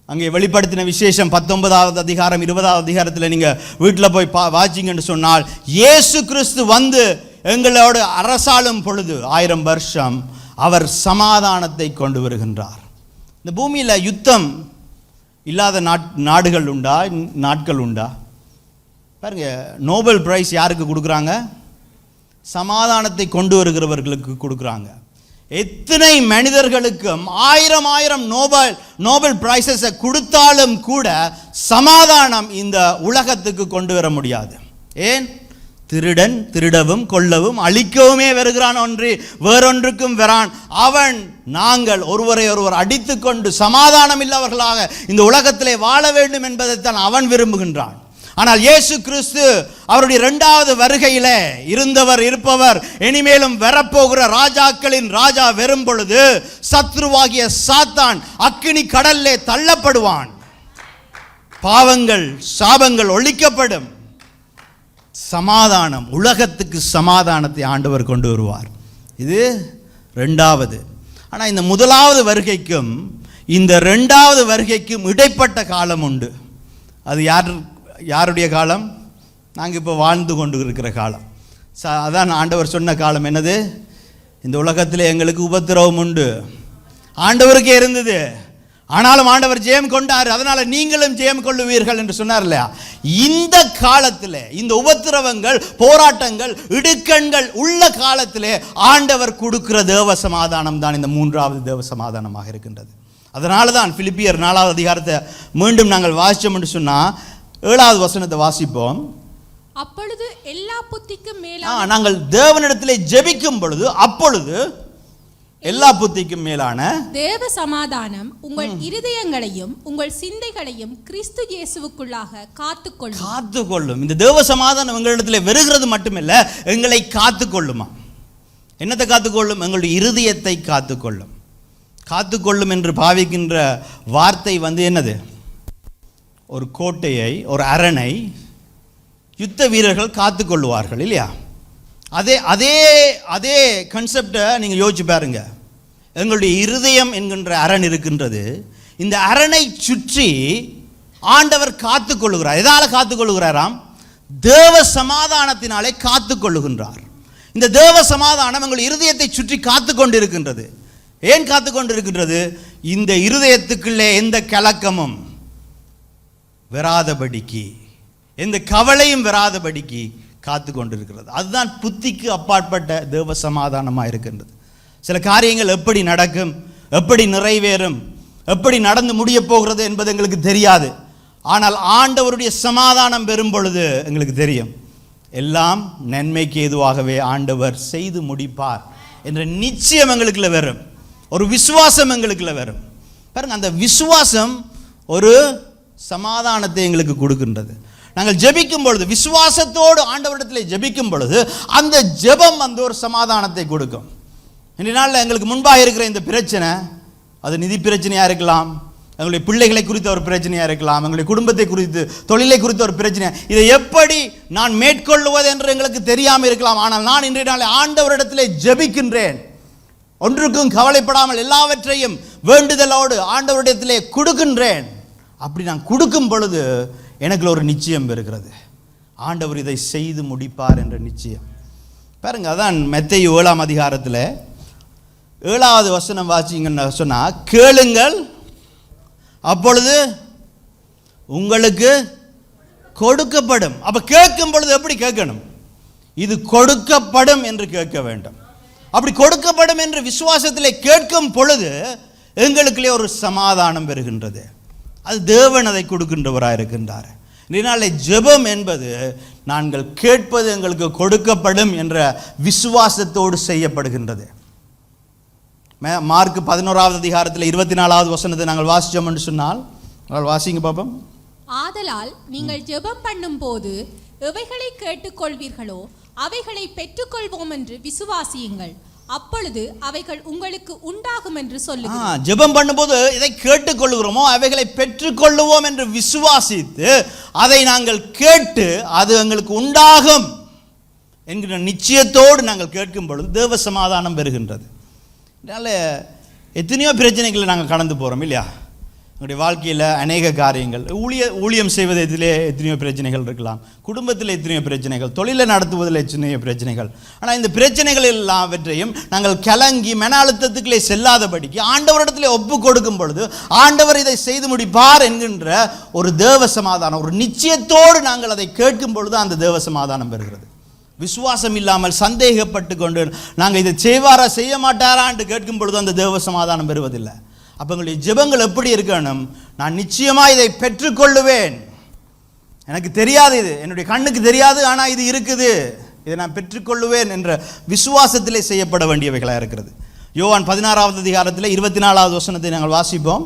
அங்கே வெளிப்படுத்தின விசேஷம் 19வது அதிகாரம் 20வது அதிகாரத்தில் நீங்கள் வீட்டில் போய் வாசிங்கன்னு சொன்னால், இயேசு கிறிஸ்து வந்து எங்களோடு அரசாளும் பொழுது 1000 வருஷம் அவர் சமாதானத்தை கொண்டு வருகின்றார். இந்த பூமியில் யுத்தம் இல்லாத நாடுகள் உண்டா, நாட்கள் உண்டா? பாருங்க, நோபல் பிரைஸ் யாருக்கு கொடுக்குறாங்க? சமாதானத்தை கொண்டு வருகிறவர்களுக்கு கொடுக்குறாங்க. எத்தனை மனிதர்களுக்கும் 1000 நோபல் பிரைஸஸை கொடுத்தாலும் கூட சமாதானம் இந்த உலகத்துக்கு கொண்டு வர முடியாது. ஏன்? திருடன் திருடவும் கொல்லவும் அழிக்கவுமே வருகிறான், வேறொன்றுக்கும் வரான். நாங்கள் ஒருவரை ஒருவர் அடித்துக்கொண்டு சமாதானம் இல்லாதவர்களாக இந்த உலகத்திலே வாழ வேண்டும் என்பதைத்தான் அவன் விரும்புகின்றான். ஆனால் இயேசு கிறிஸ்து அவருடைய 2வது வருகையில் இருந்தவர், இருப்பவர், இனிமேலும் வரப்போகிற ராஜாக்களின் ராஜா வரும் பொழுது சத்ருவாகிய சாத்தான் அக்கினி கடல்லே தள்ளப்படுவான். பாவங்கள் சாபங்கள் ஒழிக்கப்படும். சமாதானம், உலகத்துக்கு சமாதானத்தை ஆண்டவர் கொண்டு வருவார். இது 2வது. ஆனால் இந்த முதலாவது வருகைக்கும் இந்த 2வது வருகைக்கும் இடைப்பட்ட காலம் உண்டு. அது யாருடைய காலம்? நாங்கள் இப்போ வாழ்ந்து கொண்டு இருக்கிற காலம். அதான் ஆண்டவர் சொன்ன காலம் என்னது? இந்த உலகத்தில் எங்களுக்கு உபத்திரவம் உண்டு, ஆண்டவருக்கே இருந்தது, ஆனாலும் ஆண்டவர் ஜெயம் கொண்டார், அதனால நீங்களும் ஜெயம் கொள்ளுவீர்கள் என்று சொன்னார் இல்லையா? இந்த காலத்தில் இந்த உபத்திரவங்கள், போராட்டங்கள், இடுக்கண்கள் உள்ள காலத்திலே ஆண்டவர் கொடுக்கிற தேவ சமாதானம் தான் இந்த 3வது தேவ சமாதானமாக இருக்கின்றது. அதனால தான் பிலிப்பியர் 4வது அதிகாரத்தை மீண்டும் நாங்கள் வாசித்தோம் என்று சொன்னால் 7வது வசனத்தை வாசிப்போம். அப்பொழுது எல்லா புத்திக்கும் மேலான, நாங்கள் தேவனிடத்திலே ஜெபிக்கும் பொழுது அப்பொழுது எல்லா புத்திக்கும் மேலான தேவ சமாதானம் உங்கள் இருதயங்களையும் உங்கள் சிந்தைகளையும் கிறிஸ்து இயேசுவுக்குள்ளாக காத்துக்கொள்ளும். இந்த தேவ சமாதானம் எங்களிடத்திலே வருகிறது மட்டுமல்ல, எங்களை காத்துக்கொள்ளுமா? என்னத்தை காத்துக்கொள்ளும்? எங்களுடைய இருதயத்தை காத்துக்கொள்ளும். காத்துக்கொள்ளும் என்று பாவிக்கின்ற வார்த்தை என்னது? ஒரு கோட்டையை, ஒரு அரணை யுத்த வீரர்கள் காத்துக்கொள்வார்கள் இல்லையா? அதே கான்செப்டை நீங்கள் யோசிச்சு பாருங்க. எங்களுடைய இருதயம் என்கின்ற அரண் இருக்கின்றது. இந்த அரணை சுற்றி ஆண்டவர் காத்துக்கொள்ளுகிறார். எதால காத்துக்கொள்ளுகிறாராம்? தேவ சமாதானத்தினாலே காத்துக்கொள்ளுகின்றார். இந்த தேவ சமாதானம் எங்கள் இருதயத்தை சுற்றி காத்து கொண்டிருக்கின்றது. ஏன் காத்து கொண்டிருக்கின்றது? இந்த இருதயத்துக்குள்ளே எந்த கலக்கமும் வராதபடிக்கு, எந்த கவலையும் வராதபடிக்கு காத்து கொண்டிருக்கிறது. அதுதான் புத்திக்கு அப்பாற்பட்ட தேவ சமாதானமாக இருக்கின்றது. சில காரியங்கள் எப்படி நடக்கும், எப்படி நிறைவேறும், எப்படி நடந்து முடிய போகிறது என்பது எங்களுக்கு தெரியாது. ஆனால் ஆண்டவருடைய சமாதானம் பெறும் பொழுது எங்களுக்கு தெரியும், எல்லாம் நன்மைக்கு ஏதுவாகவே ஆண்டவர் செய்து முடிப்பார் என்ற நிச்சயம் எங்களுக்குள்ள வரும். ஒரு விசுவாசம் எங்களுக்குள்ள வரும். பாருங்க, அந்த விசுவாசம் ஒரு சமாதானத்தை எங்களுக்கு கொடுக்கின்றது. நாங்கள் ஜெபிக்கும் பொழுது, விசுவாசத்தோடு ஆண்டவரிடத்தில் ஜெபிக்கும் பொழுது, அந்த ஜெபம் அந்த ஒரு சமாதானத்தை கொடுக்கும். இன்றைய நாளில் எங்களுக்கு முன்பாக இருக்கிற இந்த பிரச்சனை, அது நிதி பிரச்சனையாக இருக்கலாம், எங்களுடைய பிள்ளைகளை குறித்த ஒரு பிரச்சனையாக இருக்கலாம், எங்களுடைய குடும்பத்தை குறித்து, தொழிலை குறித்த ஒரு பிரச்சனை, இதை எப்படி நான் மேற்கொள்வது என்று எங்களுக்கு தெரியாமல் இருக்கலாம். ஆனால் நான் இன்றைய நாளில் ஆண்டவரிடத்தில் ஜெபிக்கின்றேன், ஒன்றுக்கும் கவலைப்படாமல் எல்லாவற்றையும் வேண்டுதலோடு ஆண்டவரிடத்திலே கொடுக்கின்றேன். அப்படி நான் கொடுக்கும் பொழுது எனக்குள்ள ஒரு நிச்சயம் இருக்கிறது, ஆண்டவர் இதை செய்து முடிப்பார் என்ற நிச்சயம். பாருங்க, அதான் மத்தேயு 7ஆம் அதிகாரத்தில் 7வது வசனம் வாசிங்கன்னு சொன்னால், கேளுங்கள் அப்பொழுது உங்களுக்கு கொடுக்கப்படும். அப்ப கேட்கும் பொழுது எப்படி கேட்கணும்? இது கொடுக்கப்படும் என்று கேட்க வேண்டும். அப்படி கொடுக்கப்படும் என்று விசுவாசத்திலே கேட்கும் பொழுது எங்களுக்குள்ளே ஒரு சமாதானம் பெறுகின்றது. அது தேவன் அதை கொடுக்கின்றவராக இருக்கின்றார். இதனாலே ஜெபம் என்பது நாங்கள் கேட்பது எங்களுக்கு கொடுக்கப்படும் என்ற விசுவாசத்தோடு செய்யப்படுகின்றது. மார்க் 11வது அதிகாரத்தில் 24வது வசனத்தை நாங்கள் வாசித்தோம் என்று சொன்னால், வாசிங்க பாப்போம். ஆதலால் நீங்கள் ஜெபம் பண்ணும் போது எவைகளை கேட்டுக்கொள்வீர்களோ அவைகளை பெற்றுக்கொள்வோம் என்று விசுவாசியுங்கள், அப்பொழுது அவைகள் உங்களுக்கு உண்டாகும் என்று சொல்லுங்கள். ஜெபம் பண்ணும்போது இதை கேட்டுக்கொள்கிறோமோ அவைகளை பெற்றுக்கொள்ளுவோம் என்று விசுவாசித்து அதை நாங்கள் கேட்டு அது எங்களுக்கு உண்டாகும் என்கிற நிச்சயத்தோடு நாங்கள் கேட்கும் பொழுது தேவ சமாதானம் பெறுகின்றது. அதனால் எத்தனையோ பிரச்சனைகளை நாங்கள் கடந்து போகிறோம் இல்லையா? எங்களுடைய வாழ்க்கையில் அநேக காரியங்கள், ஊழியம் செய்வதிலே எத்தனையோ பிரச்சனைகள் இருக்கலாம், குடும்பத்தில் எத்தனையோ பிரச்சனைகள், தொழிலை நடத்துவதில் எத்தனையோ பிரச்சனைகள். ஆனால் இந்த பிரச்சனைகள் எல்லாவற்றையும் நாங்கள் கலங்கி மன அழுத்தத்துக்களே செல்லாதபடிக்கு ஆண்டவரிடத்தில் ஒப்பு கொடுக்கும் பொழுது ஆண்டவர் இதை செய்து முடிப்பார் என்கின்ற ஒரு தேவ சமாதானம், ஒரு நிச்சயத்தோடு நாங்கள் அதை கேட்கும் பொழுது அந்த தேவ சமாதானம் பெறுகிறது. விசுவாசம் இல்லாமல் சந்தேகப்பட்டு கொண்டு நாங்கள் இதை செய்வாரா செய்ய மாட்டாரா என்று கேட்கும் பொழுது அந்த தேவ சமாதானம் பெறுவதில்லை. அப்போ எங்களுடைய ஜெபங்கள் எப்படி இருக்கணும்? நான் நிச்சயமாக இதை பெற்றுக்கொள்ளுவேன், எனக்கு தெரியாது, இது என்னுடைய கண்ணுக்கு தெரியாது, ஆனால் இது இருக்குது, இதை நான் பெற்றுக்கொள்ளுவேன் என்ற விசுவாசத்திலே செய்யப்பட வேண்டியவைகளாக இருக்கிறது. யோவான் 16வது அதிகாரத்தில் 24வது வசனத்தை நாங்கள் வாசிப்போம்.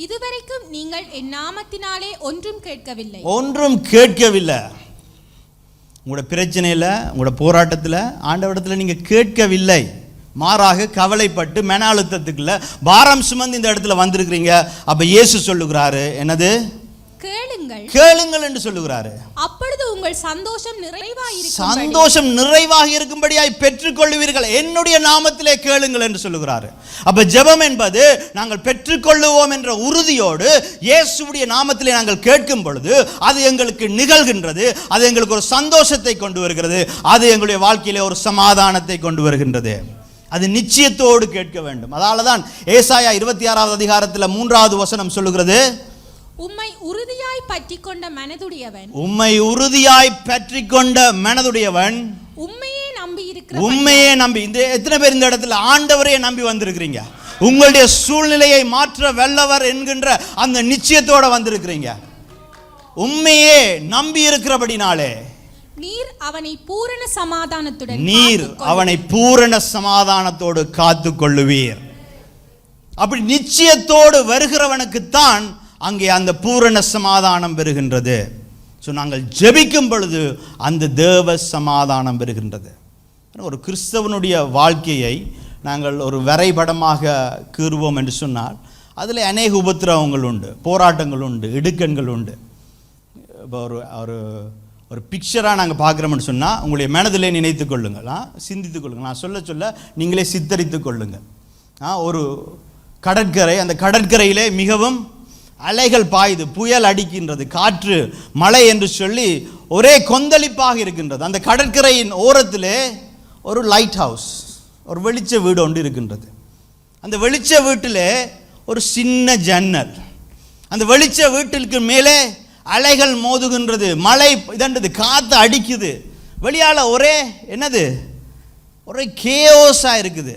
இதுவரைக்கும் நீங்கள் என் நாமத்தினாலே ஒன்றும் கேட்கவில்லை. உங்களோட பிரச்சனையில், உங்களோட போராட்டத்தில் ஆண்டவரிடத்தில் நீங்கள் கேட்கவில்லை, மாறாக கவலைப்பட்டு மன அழுத்தத்துக்குள்ள பாரம் சுமந்து இந்த இடத்துல வந்திருக்கிறீங்க. அப்ப இயேசு சொல்லுகிறாரு, என்னது? கேளுங்கள் என்று சொல்லுகிறாரு. அப்பொழுது உங்கள் சந்தோஷம் நிறைவாக இருக்கும்படியாய் பெற்றுக்கொள்வீர்கள், என்னுடைய நாமத்திலே கேளுங்கள் என்று சொல்லுகிறாரு. அப்ப ஜெபம் என்பது நாங்கள் பெற்றுக்கொள்ளுவோம் என்ற உறுதியோடு இயேசுவுடைய நாமத்திலே நாங்கள் கேட்கும் பொழுது அது எங்களுக்கு நிகழ்கின்றது, அது எங்களுக்கு ஒரு சந்தோஷத்தை கொண்டு வருகிறது, அது எங்களுடைய வாழ்க்கையிலே ஒரு சமாதானத்தை கொண்டு வருகின்றது. அது நிச்சயத்தோடு கேட்க வேண்டும். அதனால தான் ஏசாயா 26வது அதிகாரத்தில் 3வது வசனம் சொல்லுகிறது, உம்மை உறுதியாய் பற்றிக்கொண்ட மனதுடையவன், உம்மையே நம்பி. இந்த எத்தனை பேர் இந்த இடத்துல ஆண்டவரையே நம்பி வந்திருக்கிறீங்க? உங்களுடைய சூழ்நிலையை மாற்ற வல்லவர் என்கின்ற அந்த நிச்சயத்தோட வந்திருக்கிறீங்க. உம்மையே நம்பி இருக்கிறபடினாலே நீர் அவனை பூரண சமாதானத்தோடு காத்து கொள்ளுவீர். அப்படி நிச்சயத்தோடு வருகிறவனுக்குத்தான் அங்கே அந்த பூரண சமாதானம் பெறுகின்றது. ஸோ நாங்கள் ஜெபிக்கும் பொழுது அந்த தேவ சமாதானம் பெறுகின்றது. ஒரு கிறிஸ்தவனுடைய வாழ்க்கையை நாங்கள் ஒரு வரைபடமாக கீறுவோம் என்று சொன்னால் அதில் அநேக உபத்திரவங்கள் உண்டு, போராட்டங்கள் உண்டு, இடுக்கண்கள் உண்டு. இப்போ ஒரு பிக்சராக நாங்கள் பார்க்குறோம்னு சொன்னால் உங்களுடைய மனதிலே நினைத்து கொள்ளுங்கள், சிந்தித்து கொள்ளுங்கள், நான் சொல்ல சொல்ல நீங்களே சித்தரித்து கொள்ளுங்கள். ஒரு கடற்கரை, அந்த கடற்கரையிலே மிகவும் அலைகள் பாயுது, புயல் அடிக்கின்றது, காற்று மழை என்று சொல்லி ஒரே கொந்தளிப்பாக இருக்கின்றது. அந்த கடற்கரையின் ஓரத்திலே ஒரு லைட் ஹவுஸ், ஒரு வெளிச்ச வீடு ஒன்று இருக்கின்றது. அந்த வெளிச்ச வீட்டில் ஒரு சின்ன ஜன்னல். அந்த வெளிச்ச வீட்டிற்கு மேலே அலைகள் மோதுகின்றது, மழை இதன்றது, காற்று அடிக்குது. வெளியால் ஒரே என்னது, ஒரே கேஓஸாக இருக்குது.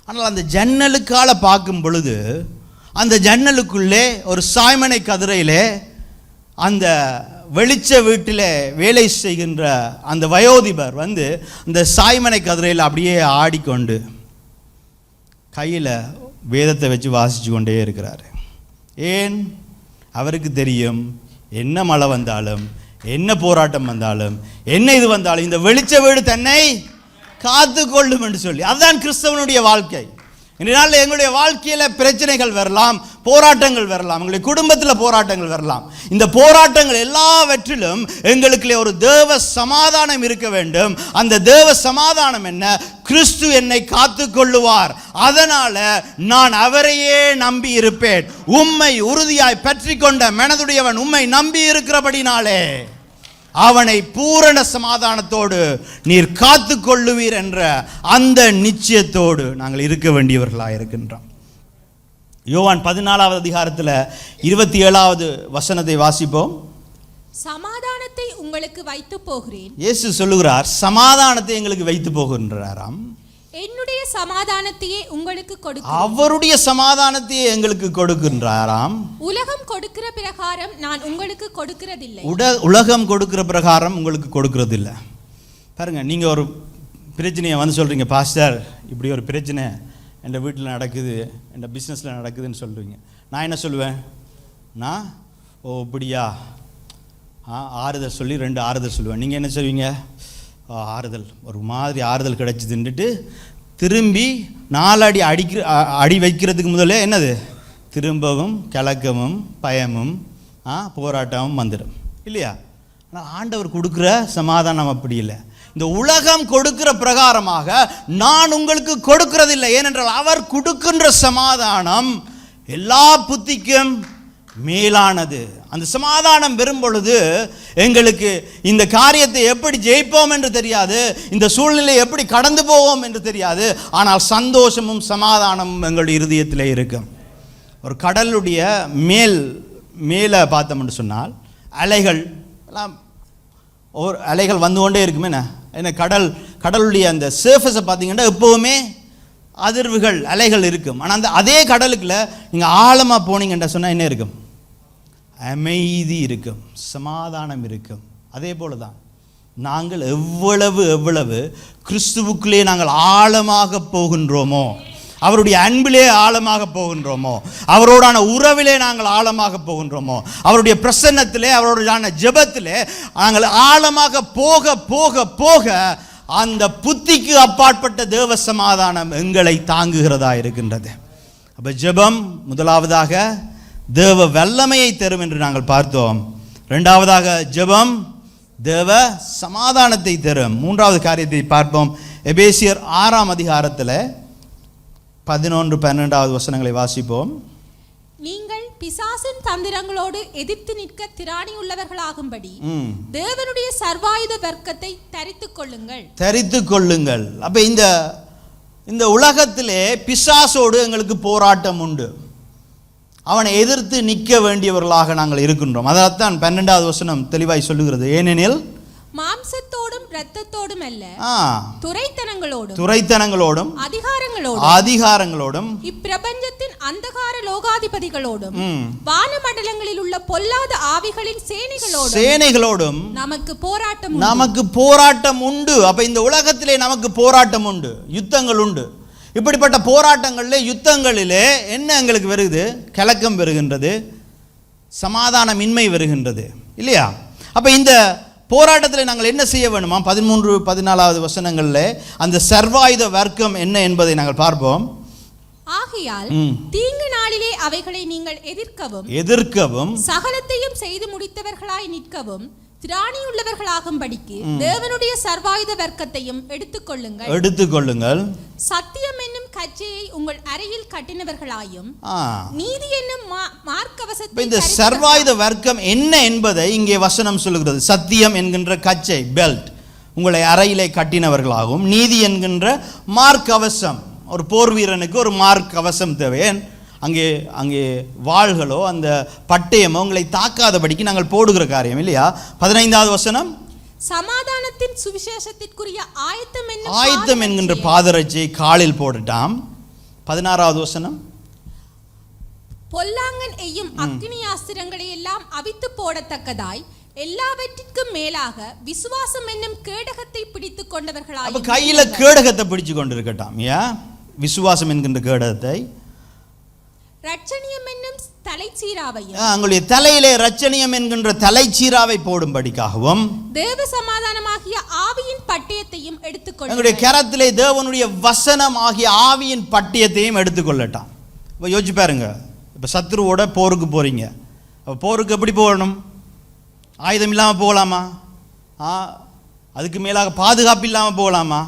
ஆனால் அந்த ஜன்னலுக்கால பார்க்கும் பொழுது அந்த ஜன்னலுக்குள்ளே ஒரு சாய்மனை கதிரையிலே அந்த வெளிச்ச வீட்டில் வேலை செய்கின்ற அந்த வயோதிபர் வந்து அந்த சாய்மனை கதிரையில் அப்படியே ஆடிக்கொண்டு கையில் வேதத்தை வச்சு வாசித்து கொண்டே இருக்கிறார். ஏன்? அவருக்கு தெரியும், என்ன மழை வந்தாலும், என்ன போராட்டம் வந்தாலும், என்ன இது வந்தாலும் இந்த வெளிச்ச வீடு தன்னை காத்து கொள்ளும் என்று சொல்லி. அதுதான் கிறிஸ்தவனுடைய வாழ்க்கை. இதனால் எங்களுடைய வாழ்க்கையில் பிரச்சனைகள் வரலாம், போராட்டங்கள் வரலாம், எங்களுடைய குடும்பத்தில் போராட்டங்கள் வரலாம். இந்த போராட்டங்கள் எல்லாவற்றிலும் எங்களுக்குள்ளே ஒரு தேவ சமாதானம் இருக்க வேண்டும். அந்த தேவ சமாதானம் என்ன? கிறிஸ்து என்னை காத்து கொள்ளுவார், அதனால நான் அவரையே நம்பி இருப்பேன். உம்மை உறுதியாய் பற்றி கொண்ட மனதுடையவன் உம்மை நம்பி இருக்கிறபடினாலே அவனை பூரண சமாதானத்தோடு நீர் காத்து கொள்ளுவீர் என்ற அந்த நிச்சயத்தோடு நாங்கள் இருக்க வேண்டியவர்களாக இருக்கின்றோம். யோவான் 14வது அதிகாரத்தில் 27வது வசனத்தை வாசிப்போம். சமாதானத்தை உங்களுக்கு வைத்து போகிறேன். இயேசு சொல்லுகிறார், சமாதானத்தை எங்களுக்கு வைத்து போகின்றாராம். என்னுடைய சமாதானத்தையே உங்களுக்கு கொடுக்கிறேன். அவருடைய சமாதானத்தையே எங்களுக்கு கொடுக்கின்றாராம். உலகம் கொடுக்கிற பிரகாரம் நான் உங்களுக்கு கொடுக்கிறதில்லை. உலகம் கொடுக்கிற பிரகாரம் உங்களுக்கு கொடுக்கிறதில்லை. பாருங்க, நீங்கள் ஒரு பிரச்சனையை வந்து சொல்கிறீங்க, பாஸ்டர் இப்படி ஒரு பிரச்சனை என் வீட்டில் நடக்குது, என் பிஸ்னஸில் நடக்குதுன்னு சொல்கிறீங்க. நான் என்ன சொல்லுவேன்? நான் இப்படியா ஆறுதல் சொல்லி 2 ஆறுதல் சொல்லுவேன். நீங்கள் என்ன சொல்வீங்க? ஆறுதல், ஒரு மாதிரி ஆறுதல் கிடச்சிதுன்ட்டு திரும்பி 4 அடி வைக்கிறதுக்கு முதல்ல என்னது, திரும்பவும் கலக்கமும் பயமும் போராட்டமும் வந்துடும் இல்லையா? ஆனால் ஆண்டவர் கொடுக்குற சமாதானம் அப்படி இல்லை. இந்த உலகம் கொடுக்கிற பிரகாரமாக நான் உங்களுக்கு கொடுக்கிறதில்லை. ஏனென்றால் அவர் கொடுக்கின்ற சமாதானம் எல்லா புத்திக்கும் மேலானது. அந்த சமாதானம் பெறும் பொழுது எங்களுக்கு இந்த காரியத்தை எப்படி ஜெயிப்போம் என்று தெரியாது, இந்த சூழ்நிலை எப்படி கடந்து போவோம் என்று தெரியாது. ஆனால் சந்தோஷமும் சமாதானமும் எங்களுடைய இருதயத்தில் இருக்கும். ஒரு கடலுடைய மேலே பார்த்தோம்னு சொன்னால் அலைகள் எல்லாம் அலைகள் வந்து கொண்டே இருக்குமே. என்ன கடலுடைய அந்த சர்ஃபஸை பார்த்தீங்கன்னா எப்போவுமே அதிர்வுகள் அலைகள் இருக்கும். ஆனால் அதே கடலுக்குள்ள நீங்கள் ஆழமாக போனீங்கன்ற சொன்னால் என்ன இருக்கும்? அமைதி இருக்கும், சமாதானம் இருக்கும். அதே போல தான் நாங்கள் எவ்வளவு கிறிஸ்துவுக்குள்ளே நாங்கள் ஆழமாக போகின்றோமோ, அவருடைய அன்பிலே ஆழமாக போகின்றோமோ, அவரோடான உறவிலே நாங்கள் ஆழமாக போகின்றோமோ, அவருடைய பிரசன்னத்திலே அவரோடான ஜெபத்திலே நாங்கள் ஆழமாக போக போக போக அந்த புத்திக்கு அப்பாற்பட்ட தேவ சமாதானம் எங்களை தாங்குகிறதா இருக்கின்றது. அப்போ ஜெபம் முதலாவதாக தேவ வல்லமையை தரும் என்று நாங்கள் பார்த்தோம். 2வதாக ஜெபம் தேவ சமாதானத்தை தரும். 3வது காரியத்தை பார்ப்போம். எபேசியர் 6ஆம் அதிகாரத்தில் 11-12வது வசனங்களை வாசிப்போம். நீங்கள் பிசாசின் தந்திரங்களோடு எதிர்த்து நிற்க திராணி உள்ளவர்களாகும்படி தேவனுடைய சர்வாயுத வர்க்கத்தை தரித்துக் கொள்ளுங்கள். அப்ப இந்த உலகத்திலே பிசாசோடு எங்களுக்கு போராட்டம் உண்டு. அவனை எதிர்த்து நிற்க வேண்டியவர்களாக நாங்கள் இருக்கின்றோம். அதைத்தான் 12வது வசனம் தெளிவாய் சொல்லுகிறது. ஏனெனில் மாம்சத்தோடும் இரத்தத்தோடும் அல்ல, துரைத்தனங்களோடும் அதிகாரங்களோடும் இப்பிரபஞ்சத்தின் அந்தகார லோகாதிபதிகளோடும் வானமண்டலங்களில் உள்ள பொல்லாத ஆவிகளின் சேனைகளோடும் நமக்கு போராட்டம் உண்டு. அப்ப இந்த உலகத்திலே நமக்கு போராட்டம் உண்டு, யுத்தங்கள் உண்டு. இப்படிப்பட்ட யுத்தங்களிலே என்ன எங்களுக்கு வருகிறது? கலக்கம் வருகின்றது, சமாதானமின்மை வருகின்றது இல்லையா? அப்ப இந்த போராட்டத்தில் நாங்கள் என்ன செய்ய வேண்டுமா? 13-14வது வசனங்களில் அந்த சர்வாயுத வர்க்கம் என்ன என்பதை நாங்கள் பார்ப்போம். ஆகையால் தீங்கு நாளிலே அவைகளை நீங்கள் எதிர்க்கவும் சகலத்தையும் செய்து முடித்தவர்களாய் நிற்கவும் திராணி உள்ளவர்களாகும்படிக்கு தேவனுடைய சர்வாயுத வர்க்கத்தையும் எடுத்துக்கொள்ளுங்கள். சத்தியம் என்னும் கச்சையை உங்கள் அறையில் கட்டினவர்களாயும் நீதி என்னும் மார்க்கவசத்தை. இந்த சர்வாயுத வர்க்கம் என்ன என்பதை இங்கே வசனம் சொல்லுகிறது. சத்தியம் என்கின்ற கச்சை, பெல்ட், உங்களை அறையிலே கட்டினவர்களாகவும், நீதி என்கின்ற மார்க்கவசம், ஒரு போர் வீரனுக்கு ஒரு மார்க்கவசம் தேவை. அங்கே வாள்களோ அந்த பட்டயமோ உங்களை தாக்காதபடிக்கு நாங்கள் போடுகிற காரியம் இல்லையா? 15வது வசனம், சமாதானத்தின் சுவிசேஷத்திற்குரிய ஆயத்தம் என்கின்ற பாதரட்சியை காலில் போட்டுட்டாம். 16வது வசனம், பொல்லாங்கன் எய்யும் அக்கினி ஆஸ்திரங்களை எல்லாம் அவித்து போடத்தக்கதாய் எல்லாவற்றிற்கும் மேலாக விசுவாசம் என்னும் கேடகத்தை பிடித்துக் கொண்டவர்களாய். அப்ப கையில கேடகத்தை பிடிச்சு கொண்டிருக்கட்டாம். விசுவாசம் என்கின்ற கேடகத்தை, ரட்சணியம் என்னும் தலைச்சீராவையும், உங்களுடைய தலையிலே ரட்சணியம் என்கின்ற தலைச்சீராவை போடும்படிக்காகவும், தேவ சமாதானமாகிய ஆவியின் பட்டயத்தையும் எடுத்துக்கொள்ள, உங்களுடைய கரத்திலே தேவனுடைய வசனம் ஆகிய ஆவியின் பட்டயத்தையும் எடுத்துக்கொள்ளட்டாம். இப்போ யோசிச்சு பாருங்க, இப்போ சத்ருவோட போருக்கு போறீங்க. அப்போ போருக்கு எப்படி போகணும்? ஆயுதம் இல்லாமல் போகலாமா? அதுக்கு மேலாக பாதுகாப்பு இல்லாமல் போகலாமா?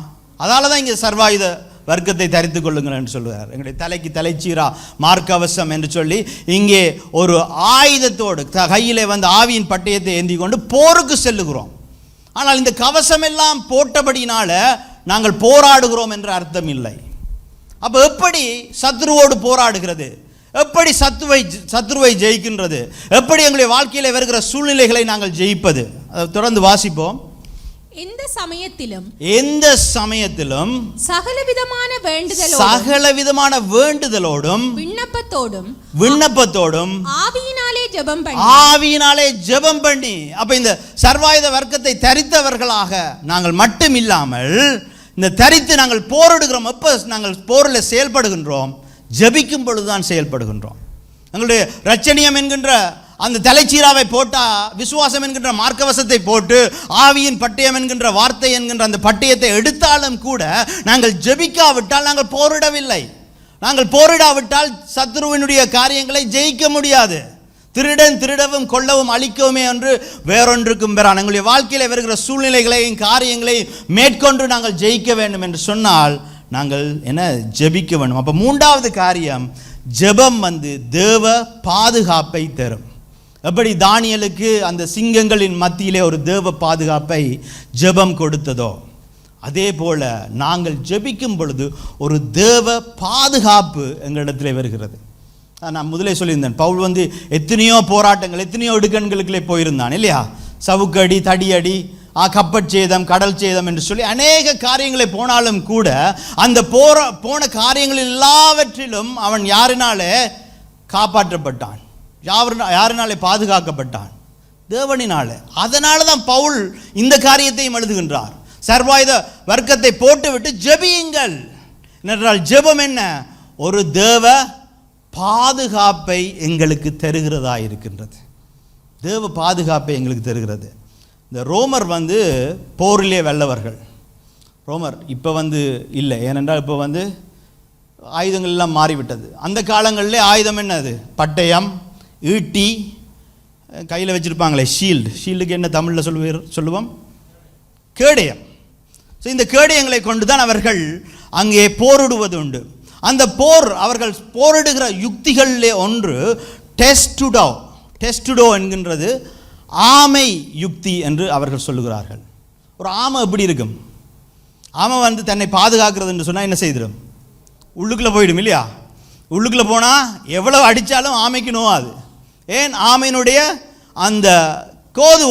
அதால தான் இங்கே சர்வாயுத வர்க்கத்தை தரித்து கொள்ளுங்கள் என்று சொல்லுவார். எங்களுடைய தலைக்கு தலைச்சீரா மார்க்கவசம் என்று சொல்லி இங்கே ஒரு ஆயுதத்தோடு கையிலே வந்து ஆவியின் பட்டயத்தை ஏந்தி கொண்டு போருக்கு செல்லுகிறோம். ஆனால் இந்த கவசம் எல்லாம் போட்டபடினால நாங்கள் போராடுகிறோம் என்ற அர்த்தம் இல்லை. அப்போ எப்படி சத்ருவோடு போராடுகிறது, எப்படி சத்ருவை ஜெயிக்கின்றது, எப்படி எங்களுடைய வாழ்க்கையில் வருகிற சூழ்நிலைகளை நாங்கள் ஜெயிப்பது? அதை தொடர்ந்து வாசிப்போம். எந்த சமயத்திலும் சகலவிதமான வேண்டுதலோடும் விண்ணப்பத்தோடும் ஆவியினாலே ஜெபம் பண்ணி. அப்ப இந்த சர்வாயுத வர்க்கத்தை தரித்தவர்களாக நாங்கள் மட்டும் இல்லாமல் இந்த தரித்து நாங்கள் போரிடுகிறோம். எப்ப நாங்கள் போரில் செயல்படுகின்றோம்? ஜெபிக்கும் பொழுதுதான் செயல்படுகின்றோம். எங்களுடைய ரட்சணியம் என்கின்ற அந்த தலைச்சீராவை போட்டா, விசுவாசம் என்கின்ற மார்க்கவசத்தை போட்டு, ஆவியின் பட்டயம் என்கின்ற வார்த்தை என்கின்ற அந்த பட்டயத்தை எடுத்தாலும் கூட நாங்கள் ஜெபிக்காவிட்டால் நாங்கள் போரிடவில்லை. நாங்கள் போரிடாவிட்டால் சத்ருவினுடைய காரியங்களை ஜெயிக்க முடியாது. திருடன் திருடவும் கொல்லவும் அழிக்கவுமே என்று வேறொன்றுக்கும் பெறான். எங்களுடைய வாழ்க்கையில் வருகிற சூழ்நிலைகளையும் காரியங்களையும் மேற்கொண்டு நாங்கள் ஜெயிக்க வேண்டும் என்று சொன்னால் நாங்கள் ஜெபிக்க வேண்டும். அப்போ 3வது காரியம், ஜெபம் தேவ பாதுகாப்பை தரும். எப்படி தானியேலுக்கு அந்த சிங்கங்களின் மத்தியிலே ஒரு தேவ பாதுகாப்பை ஜெபம் கொடுத்ததோ, அதே போல நாங்கள் ஜெபிக்கும் பொழுது ஒரு தேவ பாதுகாப்பு எங்களிடத்தில் வருகிறது. நான் முதலே சொல்லியிருந்தேன், பவுல் எத்தனையோ போராட்டங்கள், எத்தனையோ இடுக்கண்களுக்குள்ளே போயிருந்தான் இல்லையா? சவுக்கடி, தடியடி, கப்பற்சேதம், கடல் சேதம் என்று சொல்லி அநேக காரியங்களை போனாலும் கூட அந்த போன காரியங்கள் எல்லாவற்றிலும் அவன் யாரினாலே காப்பாற்றப்பட்டான்? யாரினாலே பாதுகாக்கப்பட்டான்? தேவனினாலே. அதனால தான் பவுல் இந்த காரியத்தையும் எழுதுகின்றார். சர்வாயுத வர்க்கத்தை போட்டுவிட்டு ஜெபியுங்கள் என்றால், ஜெபம் என்ன? ஒரு தேவ பாதுகாப்பை எங்களுக்கு தருகிறதா இருக்கின்றது. தேவ பாதுகாப்பை எங்களுக்கு தருகிறது. இந்த ரோமர் போரிலே வெல்லவர்கள். ரோமர் இப்போ இல்லை, ஏனென்றால் இப்போ ஆயுதங்கள் எல்லாம் மாறிவிட்டது. அந்த காலங்களிலே ஆயுதம் என்னது? பட்டயம், ஈட்டி, கையில் வச்சுருப்பாங்களே ஷீல்டுக்கு என்ன தமிழில் சொல்லுவோம்? கேடயம். ஸோ இந்த கேடயங்களை கொண்டு தான் அவர்கள் அங்கே போரிடுவது உண்டு. அந்த அவர்கள் போரிடுகிற யுக்திகளிலே ஒன்று டெஸ்டுடோ என்கின்றது ஆமை யுக்தி என்று அவர்கள் சொல்லுகிறார்கள். ஒரு ஆமை எப்படி இருக்கும்? ஆமை தன்னை பாதுகாக்கிறது என்று சொன்னால் என்ன செய்திடும்? உள்ளுக்குள்ளே போயிடும் இல்லையா? உள்ளுக்குள்ளே போனால் எவ்வளோ அடித்தாலும் ஆமைக்கு நோவாது. ஏன்? ஆமையினுடைய அந்த கோது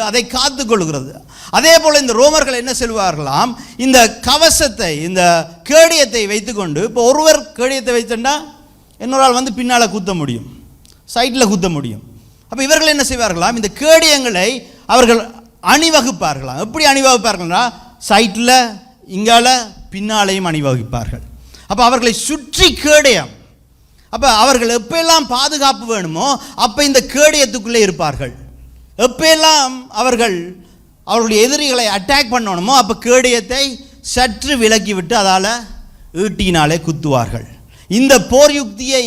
அதை காத்து கொள்கிறது. அதே போல் இந்த ரோமர்கள் என்ன சொல்வார்களாம், இந்த கவசத்தை, இந்த கேடயத்தை வைத்துக்கொண்டு, இப்போ ஒருவர் கேடயத்தை வைத்துட்டா இன்னொரு ஆள் பின்னால் குத்த முடியும், சைட்டில் குத்த முடியும். அப்போ இவர்கள் என்ன செய்வார்களாம், இந்த கேடயங்களை அவர்கள் அணிவகுப்பார்களாம். எப்படி அணிவகுப்பார்கள்னா, சைட்டில் இங்கால பின்னாலையும் அணிவகுப்பார்கள். அப்போ அவர்களை சுற்றி கேடயம். அப்போ அவர்கள் எப்பெல்லாம் பாதுகாப்பு வேணுமோ அப்போ இந்த கேடயத்துக்குள்ளே இருப்பார்கள். எப்பெல்லாம் அவர்களுடைய எதிரிகளை அட்டாக் பண்ணணுமோ அப்போ கேடயத்தை சற்று விலக்கிவிட்டு அதால் ஈட்டினாலே குத்துவார்கள். இந்த போர் யுக்தியை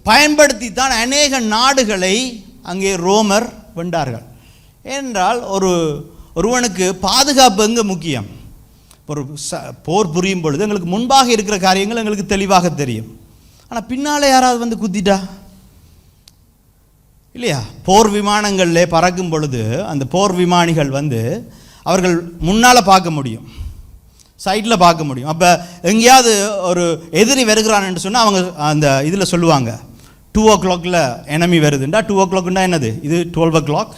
பயன்படுத்தி தான் அநேக நாடுகளை அங்கே ரோமர் வென்றார்கள். ஏனென்றால் ஒருவனுக்கு பாதுகாப்பு எங்கே முக்கியம்? ஒரு போர் புரியும் பொழுது எங்களுக்கு முன்பாக இருக்கிற காரியங்கள் எங்களுக்கு தெளிவாக தெரியும். ஆனால் பின்னாலே யாராவது குத்திட்டா இல்லையா? போர் விமானங்களில் பறக்கும் பொழுது அந்த போர் விமானிகள் அவர்கள் முன்னால் பார்க்க முடியும், சைடில் பார்க்க முடியும். அப்போ எங்கேயாவது ஒரு எதிரி வருகிறான்னு சொன்னால் அவங்க அந்த இதில் சொல்லுவாங்க 2 o'clock enemy வருதுண்டா. 2 o'clock என்னது, இது 12 o'clock,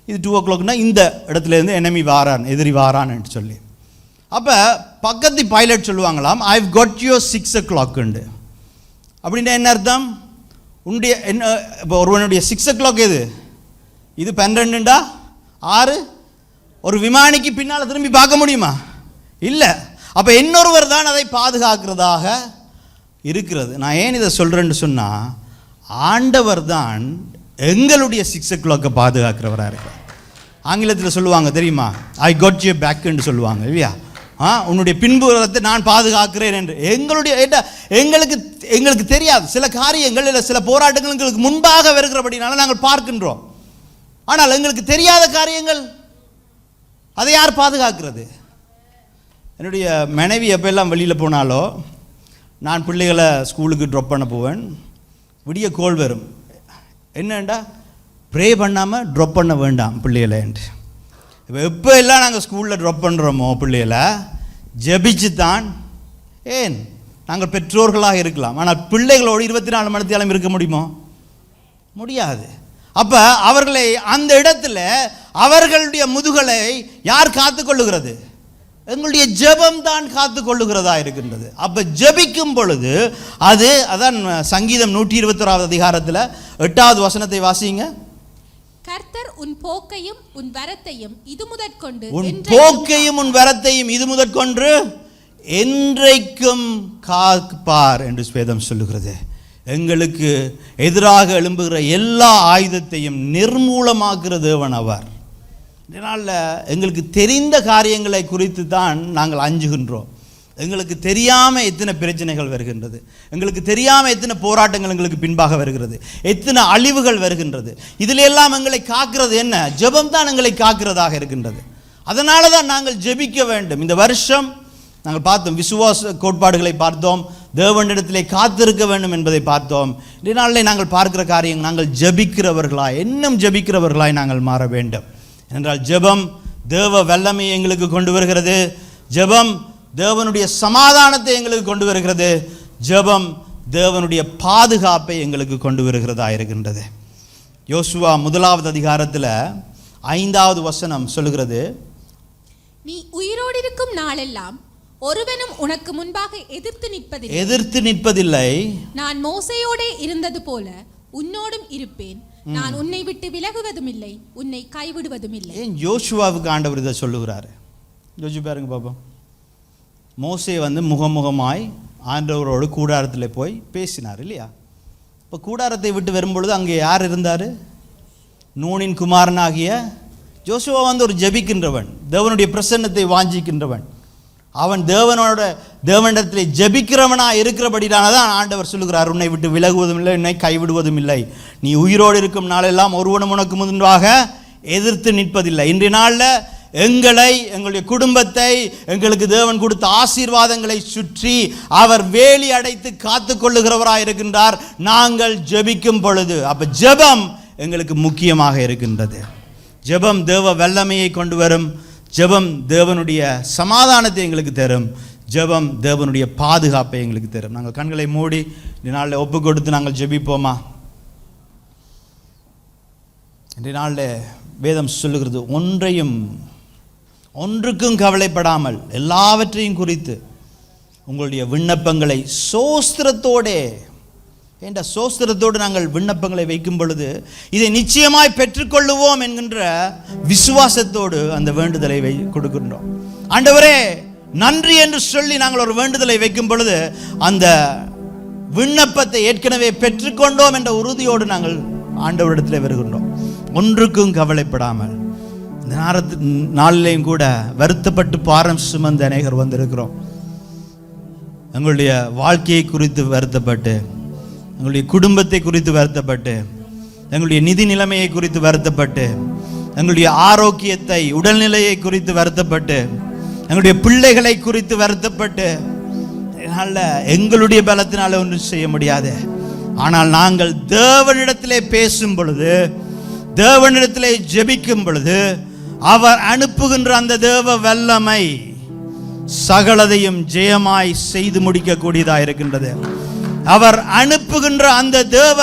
இது 2 o'clock இந்த இடத்துலேருந்து enemy வாரான், எதிரி வாரான்னு சொல்லி. அப்போ பக்கத்து பைலட் சொல்லுவாங்களாம், I've got you 6 o'clock. அப்படின்னா என்ன அர்த்தம்? உன்னுடைய என்ன, இப்போ ஒருவனுடைய 6 o'clock எது, இது 12 6. ஒரு விமானிக்கு பின்னால் திரும்பி பார்க்க முடியுமா? இல்லை. அப்போ இன்னொருவர் தான் அதை பாதுகாக்கிறதாக இருக்கிறது. நான் ஏன் இதை சொல்கிறேன்னு சொன்னால், ஆண்டவர் தான் எங்களுடைய 6 o'clock பாதுகாக்கிறவராக இருக்கிறார். ஆங்கிலத்தில் சொல்லுவாங்க தெரியுமா, ஐ காட் யூ பேக்குன்னு சொல்லுவாங்க இல்லையா? உன்னுடைய பின்புறத்தை நான் பாதுகாக்கிறேன் என்று. எங்களுக்கு தெரியாது சில காரியங்கள், இல்லை சில போராட்டங்கள் எங்களுக்கு முன்பாக வருகிறபடினால நாங்கள் பார்க்கின்றோம். ஆனால் எங்களுக்கு தெரியாத காரியங்கள், அதை யார் பாதுகாக்கிறது? என்னுடைய மனைவி எப்போல்லாம் வெளியில் போனாலோ, நான் பிள்ளைகளை ஸ்கூலுக்கு ட்ராப் பண்ண போவேன், விடிய கோல் வரும், என்னண்டா ப்ரே பண்ணாமல் ட்ராப் பண்ண வேண்டாம் பிள்ளைகளேன்ட்டு. இப்போ எப்போ எல்லாம் நாங்கள் ஸ்கூலில் ட்ராப் பண்ணுறோமோ பிள்ளைகளை ஜெபிச்சு தான். ஏன், நாங்கள் பெற்றோர்களாக இருக்கலாம், ஆனால் பிள்ளைகளோடு 24 மணி நேரம் இருக்க முடியுமோ? முடியாது. அப்போ அவர்களை அந்த இடத்துல அவர்களுடைய முதுகலை யார் காத்து கொள்ளுகிறது? எங்களுடைய ஜெபம் தான் காத்து கொள்ளுகிறதா இருக்கின்றது. அப்போ ஜெபிக்கும் பொழுது அதான் சங்கீதம் 121 அதிகாரத்தில் 8வது வசனத்தை வாசிங்க. கர்த்தர் உன் போக்கையும் உன் வரத்தையும் இது முதற்கொண்டு, உன் போக்கையும் உன் வரத்தையும் இது முதற்கொண்டு என்றைக்கும் காப்பார் என்று வேதம் சொல்லுகிறது. எங்களுக்கு எதிராக எழும்புகிற எல்லா ஆயுதத்தையும் நிர்மூலமாக்குற தேவன் அவர். இதனால் எங்களுக்கு தெரிந்த காரியங்களை குறித்து தான் நாங்கள் அஞ்சுகின்றோம். எங்களுக்கு தெரியாமல் எத்தனை பிரச்சனைகள் வருகின்றது, எங்களுக்கு தெரியாமல் எத்தனை போராட்டங்கள் எங்களுக்கு பின்பாக வருகிறது, எத்தனை அழிவுகள் வருகின்றது. இதில் எல்லாம் எங்களை காக்கிறது என்ன? ஜெபம் தான் எங்களை காக்கிறதாக இருக்கின்றது. அதனால தான் நாங்கள் ஜெபிக்க வேண்டும். இந்த வருஷம் நாங்கள் பார்த்தோம், விசுவாச கோட்பாடுகளை பார்த்தோம், தேவனிடத்திலே காத்திருக்க வேண்டும் என்பதை பார்த்தோம். இதனாலே நாங்கள் பார்க்கிற காரியங்கள், நாங்கள் ஜெபிக்கிறவர்களாய், இன்னும் ஜெபிக்கிறவர்களாய் நாங்கள் மாற வேண்டும். என்றால் ஜெபம் தேவ வல்லமையை எங்களுக்கு கொண்டு வருகிறது, ஜெபம் தேவனுடைய சமாதானத்தை எங்களுக்கு கொண்டு வருகிறது, ஜெபம் தேவனுடைய பாதுகாப்பை எங்களுக்கு கொண்டு வருகிறதா இருக்கின்றது. யோசுவா 1வது அதிகாரத்தில் 5வது வசனம் சொல்லுகிறது, நீ உயிரோடு இருக்கும் நாளெல்லாம் ஒருவனும் உனக்கு முன்பாக எதிர்த்து நிற்பதில்லை. நான் மோசேயோடே இருந்தது போல உன்னோடும் இருப்பேன். நான் உன்னை விட்டு விலகுவதும் இல்லை, உன்னை கைவிடுவதும் இல்லை. ஏன் யோசுவாவுக்கு ஆண்டவர் இதை சொல்லுகிறாரு? யோசிச்சு பாருங்க பாப்போம். மோசே முகமுகமாய் ஆண்டவரோடு கூடாரத்தில் போய் பேசினார் இல்லையா? இப்போ கூடாரத்தை விட்டு வரும்பொழுது அங்கே யார் இருந்தார்? நூனின் குமாரனாகிய யோசுவா ஒரு ஜெபிக்கின்றவன், தேவனுடைய பிரசன்னத்தை வாஞ்சிக்கின்றவன். அவன் தேவனிடத்தில் ஜெபிக்கிறவனாக இருக்கிறபடினால தான் ஆண்டவர் சொல்லுகிறார், உன்னை விட்டு விலகுவதும் இல்லை, உன்னை கைவிடுவதும் இல்லை. நீ உயிரோடு இருக்கும் நாளெல்லாம் ஒருவனும் உனக்கு முன்பாக எதிர்த்து நிற்பதில்லை. இன்றைய நாளில் எங்களை, எங்களுடைய குடும்பத்தை, எங்களுக்கு தேவன் கொடுத்த ஆசீர்வாதங்களை சுற்றி அவர் வேலி அடைத்து காத்து கொள்ளுகிறவராக இருக்கின்றார் நாங்கள் ஜெபிக்கும் பொழுது. அப்போ ஜெபம் எங்களுக்கு முக்கியமாக இருக்கின்றது. ஜெபம் தேவ வல்லமையை கொண்டு வரும், ஜெபம் தேவனுடைய சமாதானத்தை எங்களுக்கு தரும், ஜெபம் தேவனுடைய பாதுகாப்பை எங்களுக்கு தரும். நாங்கள் கண்களை மூடி இந்த நாளில் ஒப்பு கொடுத்து நாங்கள் ஜெபிப்போமா? இன்றைய நாளில் வேதம் சொல்லுகிறது, ஒன்றுக்கும் கவலைப்படாமல் எல்லாவற்றையும் குறித்து உங்களுடைய விண்ணப்பங்களை சோஸ்திரத்தோடே, என்ற சோஸ்திரத்தோடு நாங்கள் விண்ணப்பங்களை வைக்கும் பொழுது இதை நிச்சயமாய் பெற்றுக்கொள்ளுவோம் என்கின்ற விசுவாசத்தோடு அந்த வேண்டுதலை கொடுக்கின்றோம். ஆண்டவரே நன்றி என்று சொல்லி நாங்கள் ஒரு வேண்டுதலை வைக்கும் பொழுது அந்த விண்ணப்பத்தை ஏற்கனவே பெற்றுக்கொண்டோம் என்ற உறுதியோடு நாங்கள் ஆண்டவரிடத்தில் வருகின்றோம். ஒன்றுக்கும் கவலைப்படாமல் இந்த நாளிலையும் கூட வருத்தப்பட்டு பாரம் சுமந்த அநேகர் வந்திருக்கிறோம். எங்களுடைய வாழ்க்கையை குறித்து வருத்தப்பட்டு, எங்களுடைய குடும்பத்தை குறித்து வருத்தப்பட்டு, எங்களுடைய நிதி நிலைமையை குறித்து வருத்தப்பட்டு, எங்களுடைய ஆரோக்கியத்தை, உடல்நிலையை குறித்து வருத்தப்பட்டு, எங்களுடைய பிள்ளைகளை குறித்து வருத்தப்பட்டு, எங்களுடைய பலத்தினால ஒன்றும் செய்ய முடியாது. ஆனால் நாங்கள் தேவனிடத்திலே பேசும் பொழுது, தேவனிடத்திலே ஜெபிக்கும் பொழுது அவர் அனுப்ப அனுப்புகின்ற அந்த தேவ வல்லமை சகலதையும் ஜெயமாய் செய்து முடிக்கக்கூடியதாக இருக்கின்றது. அவர் அனுப்புகின்ற அந்த தேவ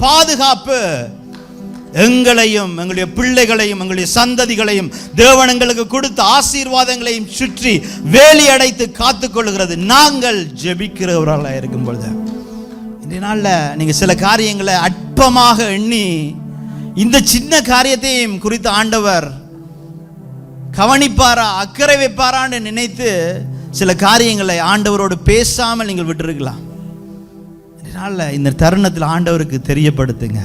பாதுகாப்பு எங்களையும் எங்களுடைய பிள்ளைகளையும் எங்களுடைய சந்ததிகளையும் தேவன் எங்களுக்கு கொடுத்த ஆசீர்வாதங்களையும் சுற்றி வேலி அடைத்து காத்துக்கொள்கிறது நாங்கள் ஜெபிக்கிறவர்களாக இருக்கும் பொழுது. இன்றைய நாளில் நீங்கள் சில காரியங்களை அற்பமாக எண்ணி இந்த சின்ன காரியத்தையும் குறித்து ஆண்டவர் கவனிப்பாரா அக்கறை வைப்பாரான்னு நினைத்து சில காரியங்களை ஆண்டவரோடு பேசாமல் நீங்கள் விட்டுருக்கலாம். இதனால் இந்த தருணத்தில் ஆண்டவருக்கு தெரியப்படுத்துங்க.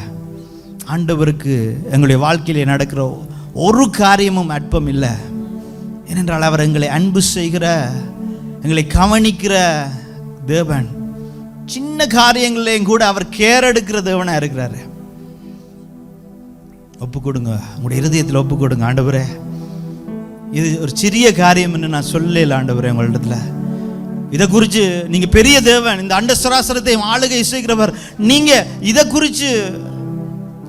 ஆண்டவருக்கு எங்களுடைய வாழ்க்கையிலே நடக்கிற ஒரு காரியமும் அற்பம் இல்லை. ஏனென்றால் அவர் எங்களை அன்பு செய்கிற எங்களை கவனிக்கிற தேவன். சின்ன காரியங்களையும் கூட அவர் கேர் எடுக்கிற தேவனாக இருக்கிறாரு. ஒப்பு கொடுங்க, உங்களுடைய இருதயத்தில் ஒப்பு கொடுங்க. ஆண்டவரே, இது ஒரு சிறிய காரியம் என்று நான் சொல்லல ஆண்டவரே. உங்களிடத்துல இதை குறித்து நீங்கள் பெரிய தேவன், இந்த அண்ட சராசரத்தையும் ஆளுகை செய்கிறவர், நீங்கள் இதை குறித்து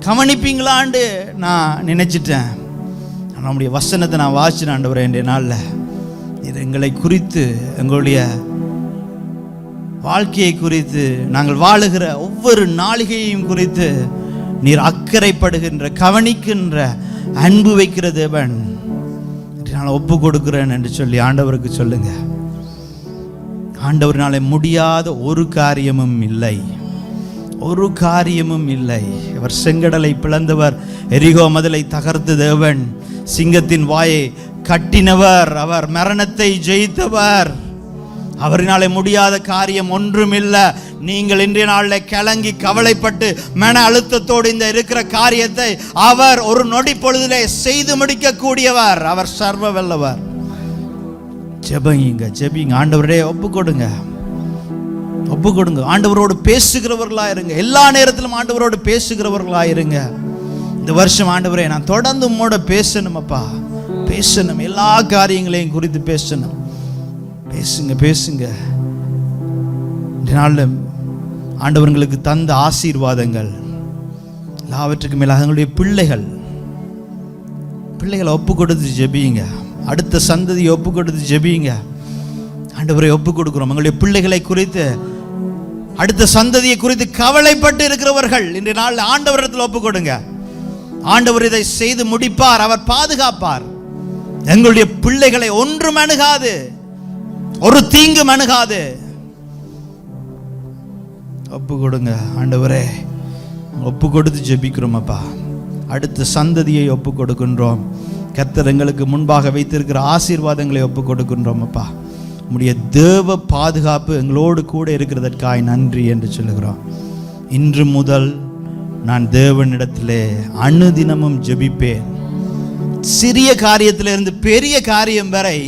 கவனிப்பீங்களான்னு நான் நினைச்சிட்டேன். நம்முடைய வசனத்தை நான் வாசிச்சேன் ஆண்டவரே. இன்றைய நாளில் இது எங்களை குறித்து, எங்களுடைய வாழ்க்கையை குறித்து, நாங்கள் வாழுகிற ஒவ்வொரு நாளிகையையும் குறித்து நீர் அக்கறைப்படுகின்ற, கவனிக்கின்ற, அன்பு வைக்கிற தேவன். நான் ஒப்பு கொடுக்கிறேன் என்று சொல்லி ஆண்டவருக்கு சொல்லுங்க. ஆண்டவரினாலே முடியாத ஒரு காரியமும் இல்லை, ஒரு காரியமும் இல்லை. அவர் செங்கடலை பிளந்தவர், எரிகோ மதிலை தகர்த்த தேவன், சிங்கத்தின் வாயை கட்டினவர், அவர் மரணத்தை ஜெயித்தவர். அவரினாலே முடியாத காரியம் ஒன்றும் இல்லை. நீங்கள் இன்றைய நாளில் கலங்கி கவலைப்பட்டு மன அழுத்தத்தோடு இந்த இருக்கிற காரியத்தை அவர் ஒரு நொடி பொழுதிலே செய்து முடிக்கக்கூடியவர். அவர் சர்வ வல்லவர். ஜெபிங்க, ஜெபிங்க. ஆண்டவரே ஒப்பு கொடுங்க, ஒப்பு கொடுங்க. ஆண்டவரோடு பேசுகிறவர்களா இருங்க. எல்லா நேரத்திலும் ஆண்டவரோடு பேசுகிறவர்களா இருங்க. இந்த வருஷம் ஆண்டவரே நான் தொடர்ந்து உம்மோட பேசணும் அப்பா, பேசணும். எல்லா காரியங்களையும் குறித்து பேசணும். பேசுங்க, பேசுங்க. இந்த நாளில் ஆண்டவர்களுக்கு தந்த ஆசீர்வாதங்கள் எல்லாவற்றுக்கும் மேலாக எங்களுடைய பிள்ளைகளை ஒப்பு கொடுத்து ஜெபியுங்க. அடுத்த சந்ததியை ஒப்பு கொடுத்து ஜெபியுங்க. ஆண்டவரை ஒப்பு கொடுக்கிறோம். எங்களுடைய பிள்ளைகளை குறித்து, அடுத்த சந்ததியை குறித்து கவலைப்பட்டு இருக்கிறவர்கள் இன்றைய நாளில் ஆண்டவரிடத்தில் ஒப்பு கொடுங்க. ஆண்டவர் இதை செய்து முடிப்பார், அவர் பாதுகாப்பார். எங்களுடைய பிள்ளைகளை ஒன்றும் அணுகாது, ஒரு தீங்கும் அணுகாது. ஒப்பு கொடுங்க ஆண்டவரே. ஒப்பு கொடுத்து ஜெபிக்கிறோம் அப்பா. அடுத்த சந்ததியை ஒப்பு கொடுக்கின்றோம். கர்த்தர் எங்களுக்கு முன்பாக வைத்திருக்கிற ஆசீர்வாதங்களை ஒப்பு கொடுக்கின்றோம் அப்பா. உம்முடைய தேவ பாதுகாப்பு எங்களோடு கூட இருக்கிறதற்காக நன்றி என்று சொல்லுகிறோம். இன்று முதல் நான் தேவனிடத்திலே அனுதினமும் ஜெபிப்பேன். சிறிய காரியத்திலிருந்து பெரிய காரியம் வரை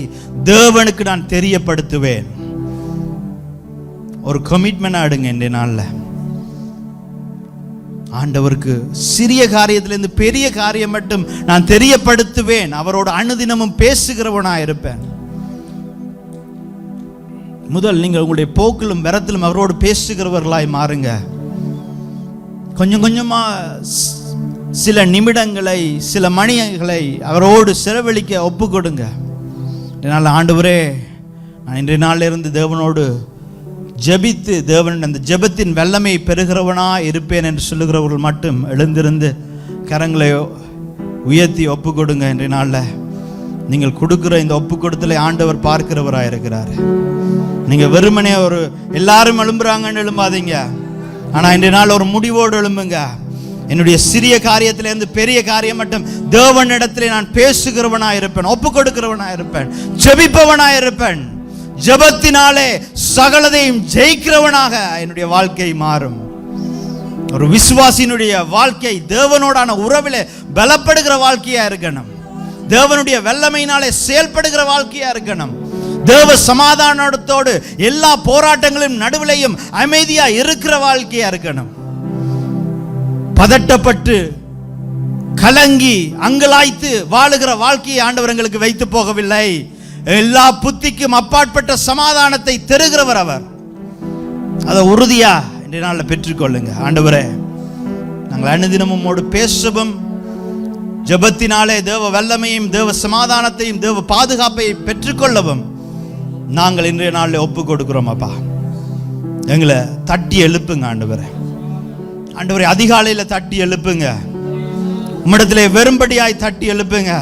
தேவனுக்கு நான் தெரியப்படுத்துவேன். ஒரு கமிட்மெண்ட் ஆடுங்க இன்றைய நாளில். ஆண்டவருக்கு சிறிய காரியத்திலிருந்து பெரிய காரியம் மட்டும் நான் தெரியப்படுத்துவேன். அவரோட அனுதினமும் பேசுகிறவனாக இருப்பேன். முதல் நீங்கள் உங்களுடைய போக்கிலும் வரத்திலும் அவரோடு பேசுகிறவர்களாய் மாறுங்க. கொஞ்சம் கொஞ்சமா சில நிமிடங்களை, சில மணிகளை அவரோடு செலவழிக்க ஒப்பு கொடுங்க. இதனால் ஆண்டவரே, நான் இன்றைய நாளில் இருந்து தேவனோடு ஜெபித்து தேவன் அந்த ஜெபத்தின் வல்லமை பெறுகிறவனா இருப்பேன் என்று சொல்லுகிறவர்கள் மட்டும் எழுந்திருந்து கரங்களை உயர்த்தி ஒப்பு கொடுங்க. இன்றைய நாளில் நீங்கள் கொடுக்குற இந்த ஒப்பு கொடுத்தலை ஆண்டவர் பார்க்கிறவராக இருக்கிறார். நீங்கள் வெறுமனே ஒரு எல்லாரும் எழும்புறாங்கன்னு எழும்பாதீங்க. ஆனால் இன்றைய நாள் ஒரு முடிவோடு எழும்புங்க. என்னுடைய சிறிய காரியத்திலிருந்து பெரிய காரியம் மட்டும் தேவனிடத்திலே நான் பேசுகிறவனாக இருப்பேன், ஒப்பு கொடுக்கிறவனாக இருப்பேன், ஜெபிப்பவனாக இருப்பேன். ஜெபத்தினாலே சகலதையும் ஜெயிக்கிறவனாக என்னுடைய வாழ்க்கை மாறும். ஒரு விசுவாசியினுடைய வாழ்க்கை தேவனோடான உறவிலே பலப்படுகிற வாழ்க்கையா இருக்கணும். தேவனுடைய வல்லமையினாலே செயல்படுகிற வாழ்க்கையா இருக்கணும். தேவ சமாதானத்தோடு எல்லா போராட்டங்களின் நடுவிலையும் அமைதியா இருக்கிற வாழ்க்கையா இருக்கணும். பதட்டப்பட்டு கலங்கி அங்கலாய்த்து வாழுகிற வாழ்க்கையை ஆண்டவர் எங்களுக்கு வைத்து போகவில்லை. எல்லா புத்திக்கும் அப்பாற்பட்ட சமாதானத்தை தருகிறவர் அவர். அதை உறுதியா இன்றைய நாளில் பெற்றுக்கொள்ளுங்க. ஆண்டவரே, நாங்கள் அனுதினமும் பேசவும் ஜெபத்தினாலே தேவ வல்லமையும் தேவ சமாதானத்தையும் தேவ பாதுகாப்பையும் பெற்றுக்கொள்ளவும் நாங்கள் இன்றைய நாளில் ஒப்பு கொடுக்கிறோம் அப்பா. எங்களை தட்டி எழுப்புங்க ஆண்டவரே. ஆண்டவரே, அதிகாலையில் தட்டி எழுப்புங்க. உம்மிடத்திலே வெறும்படியாய் தட்டி எழுப்புங்க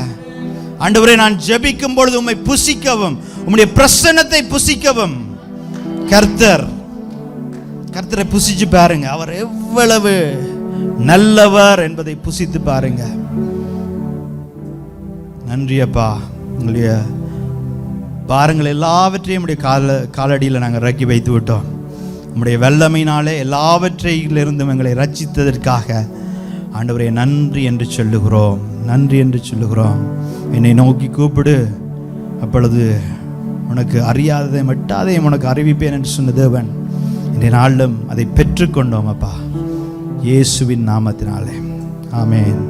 ஆண்டவரே. நான் ஜெபிக்கும் பொழுது உம்மை புசிக்கவும், உம்முடைய பிரசன்னத்தை புசிக்கவும். கர்த்தரை புசிச்சு பாருங்க. அவர் எவ்வளவு நல்லவர் என்பதை புசித்து பாருங்க. நன்றி அப்பா. உங்களுடைய பாருங்கள் எல்லாவற்றையும் உடைய காலடியில் நாங்கள் இறக்கி வைத்து விட்டோம். உம்முடைய வல்லமையினாலே எல்லாவற்றையிலிருந்தும் எங்களை ரட்சித்ததற்காக ஆண்டவரே நன்றி என்று சொல்லுகிறோம். நன்றி என்று சொல்லுகிறோம். என்னை நோக்கி கூப்பிடு, அப்பொழுது உனக்கு அறியாததை மட்டாதையும் உனக்கு அறிவிப்பேன் என்று சொன்ன தேவன் இன்றைய நாளிலும் அதை பெற்றுக்கொண்டோம் அப்பா, இயேசுவின் நாமத்தினாலே. ஆமென்.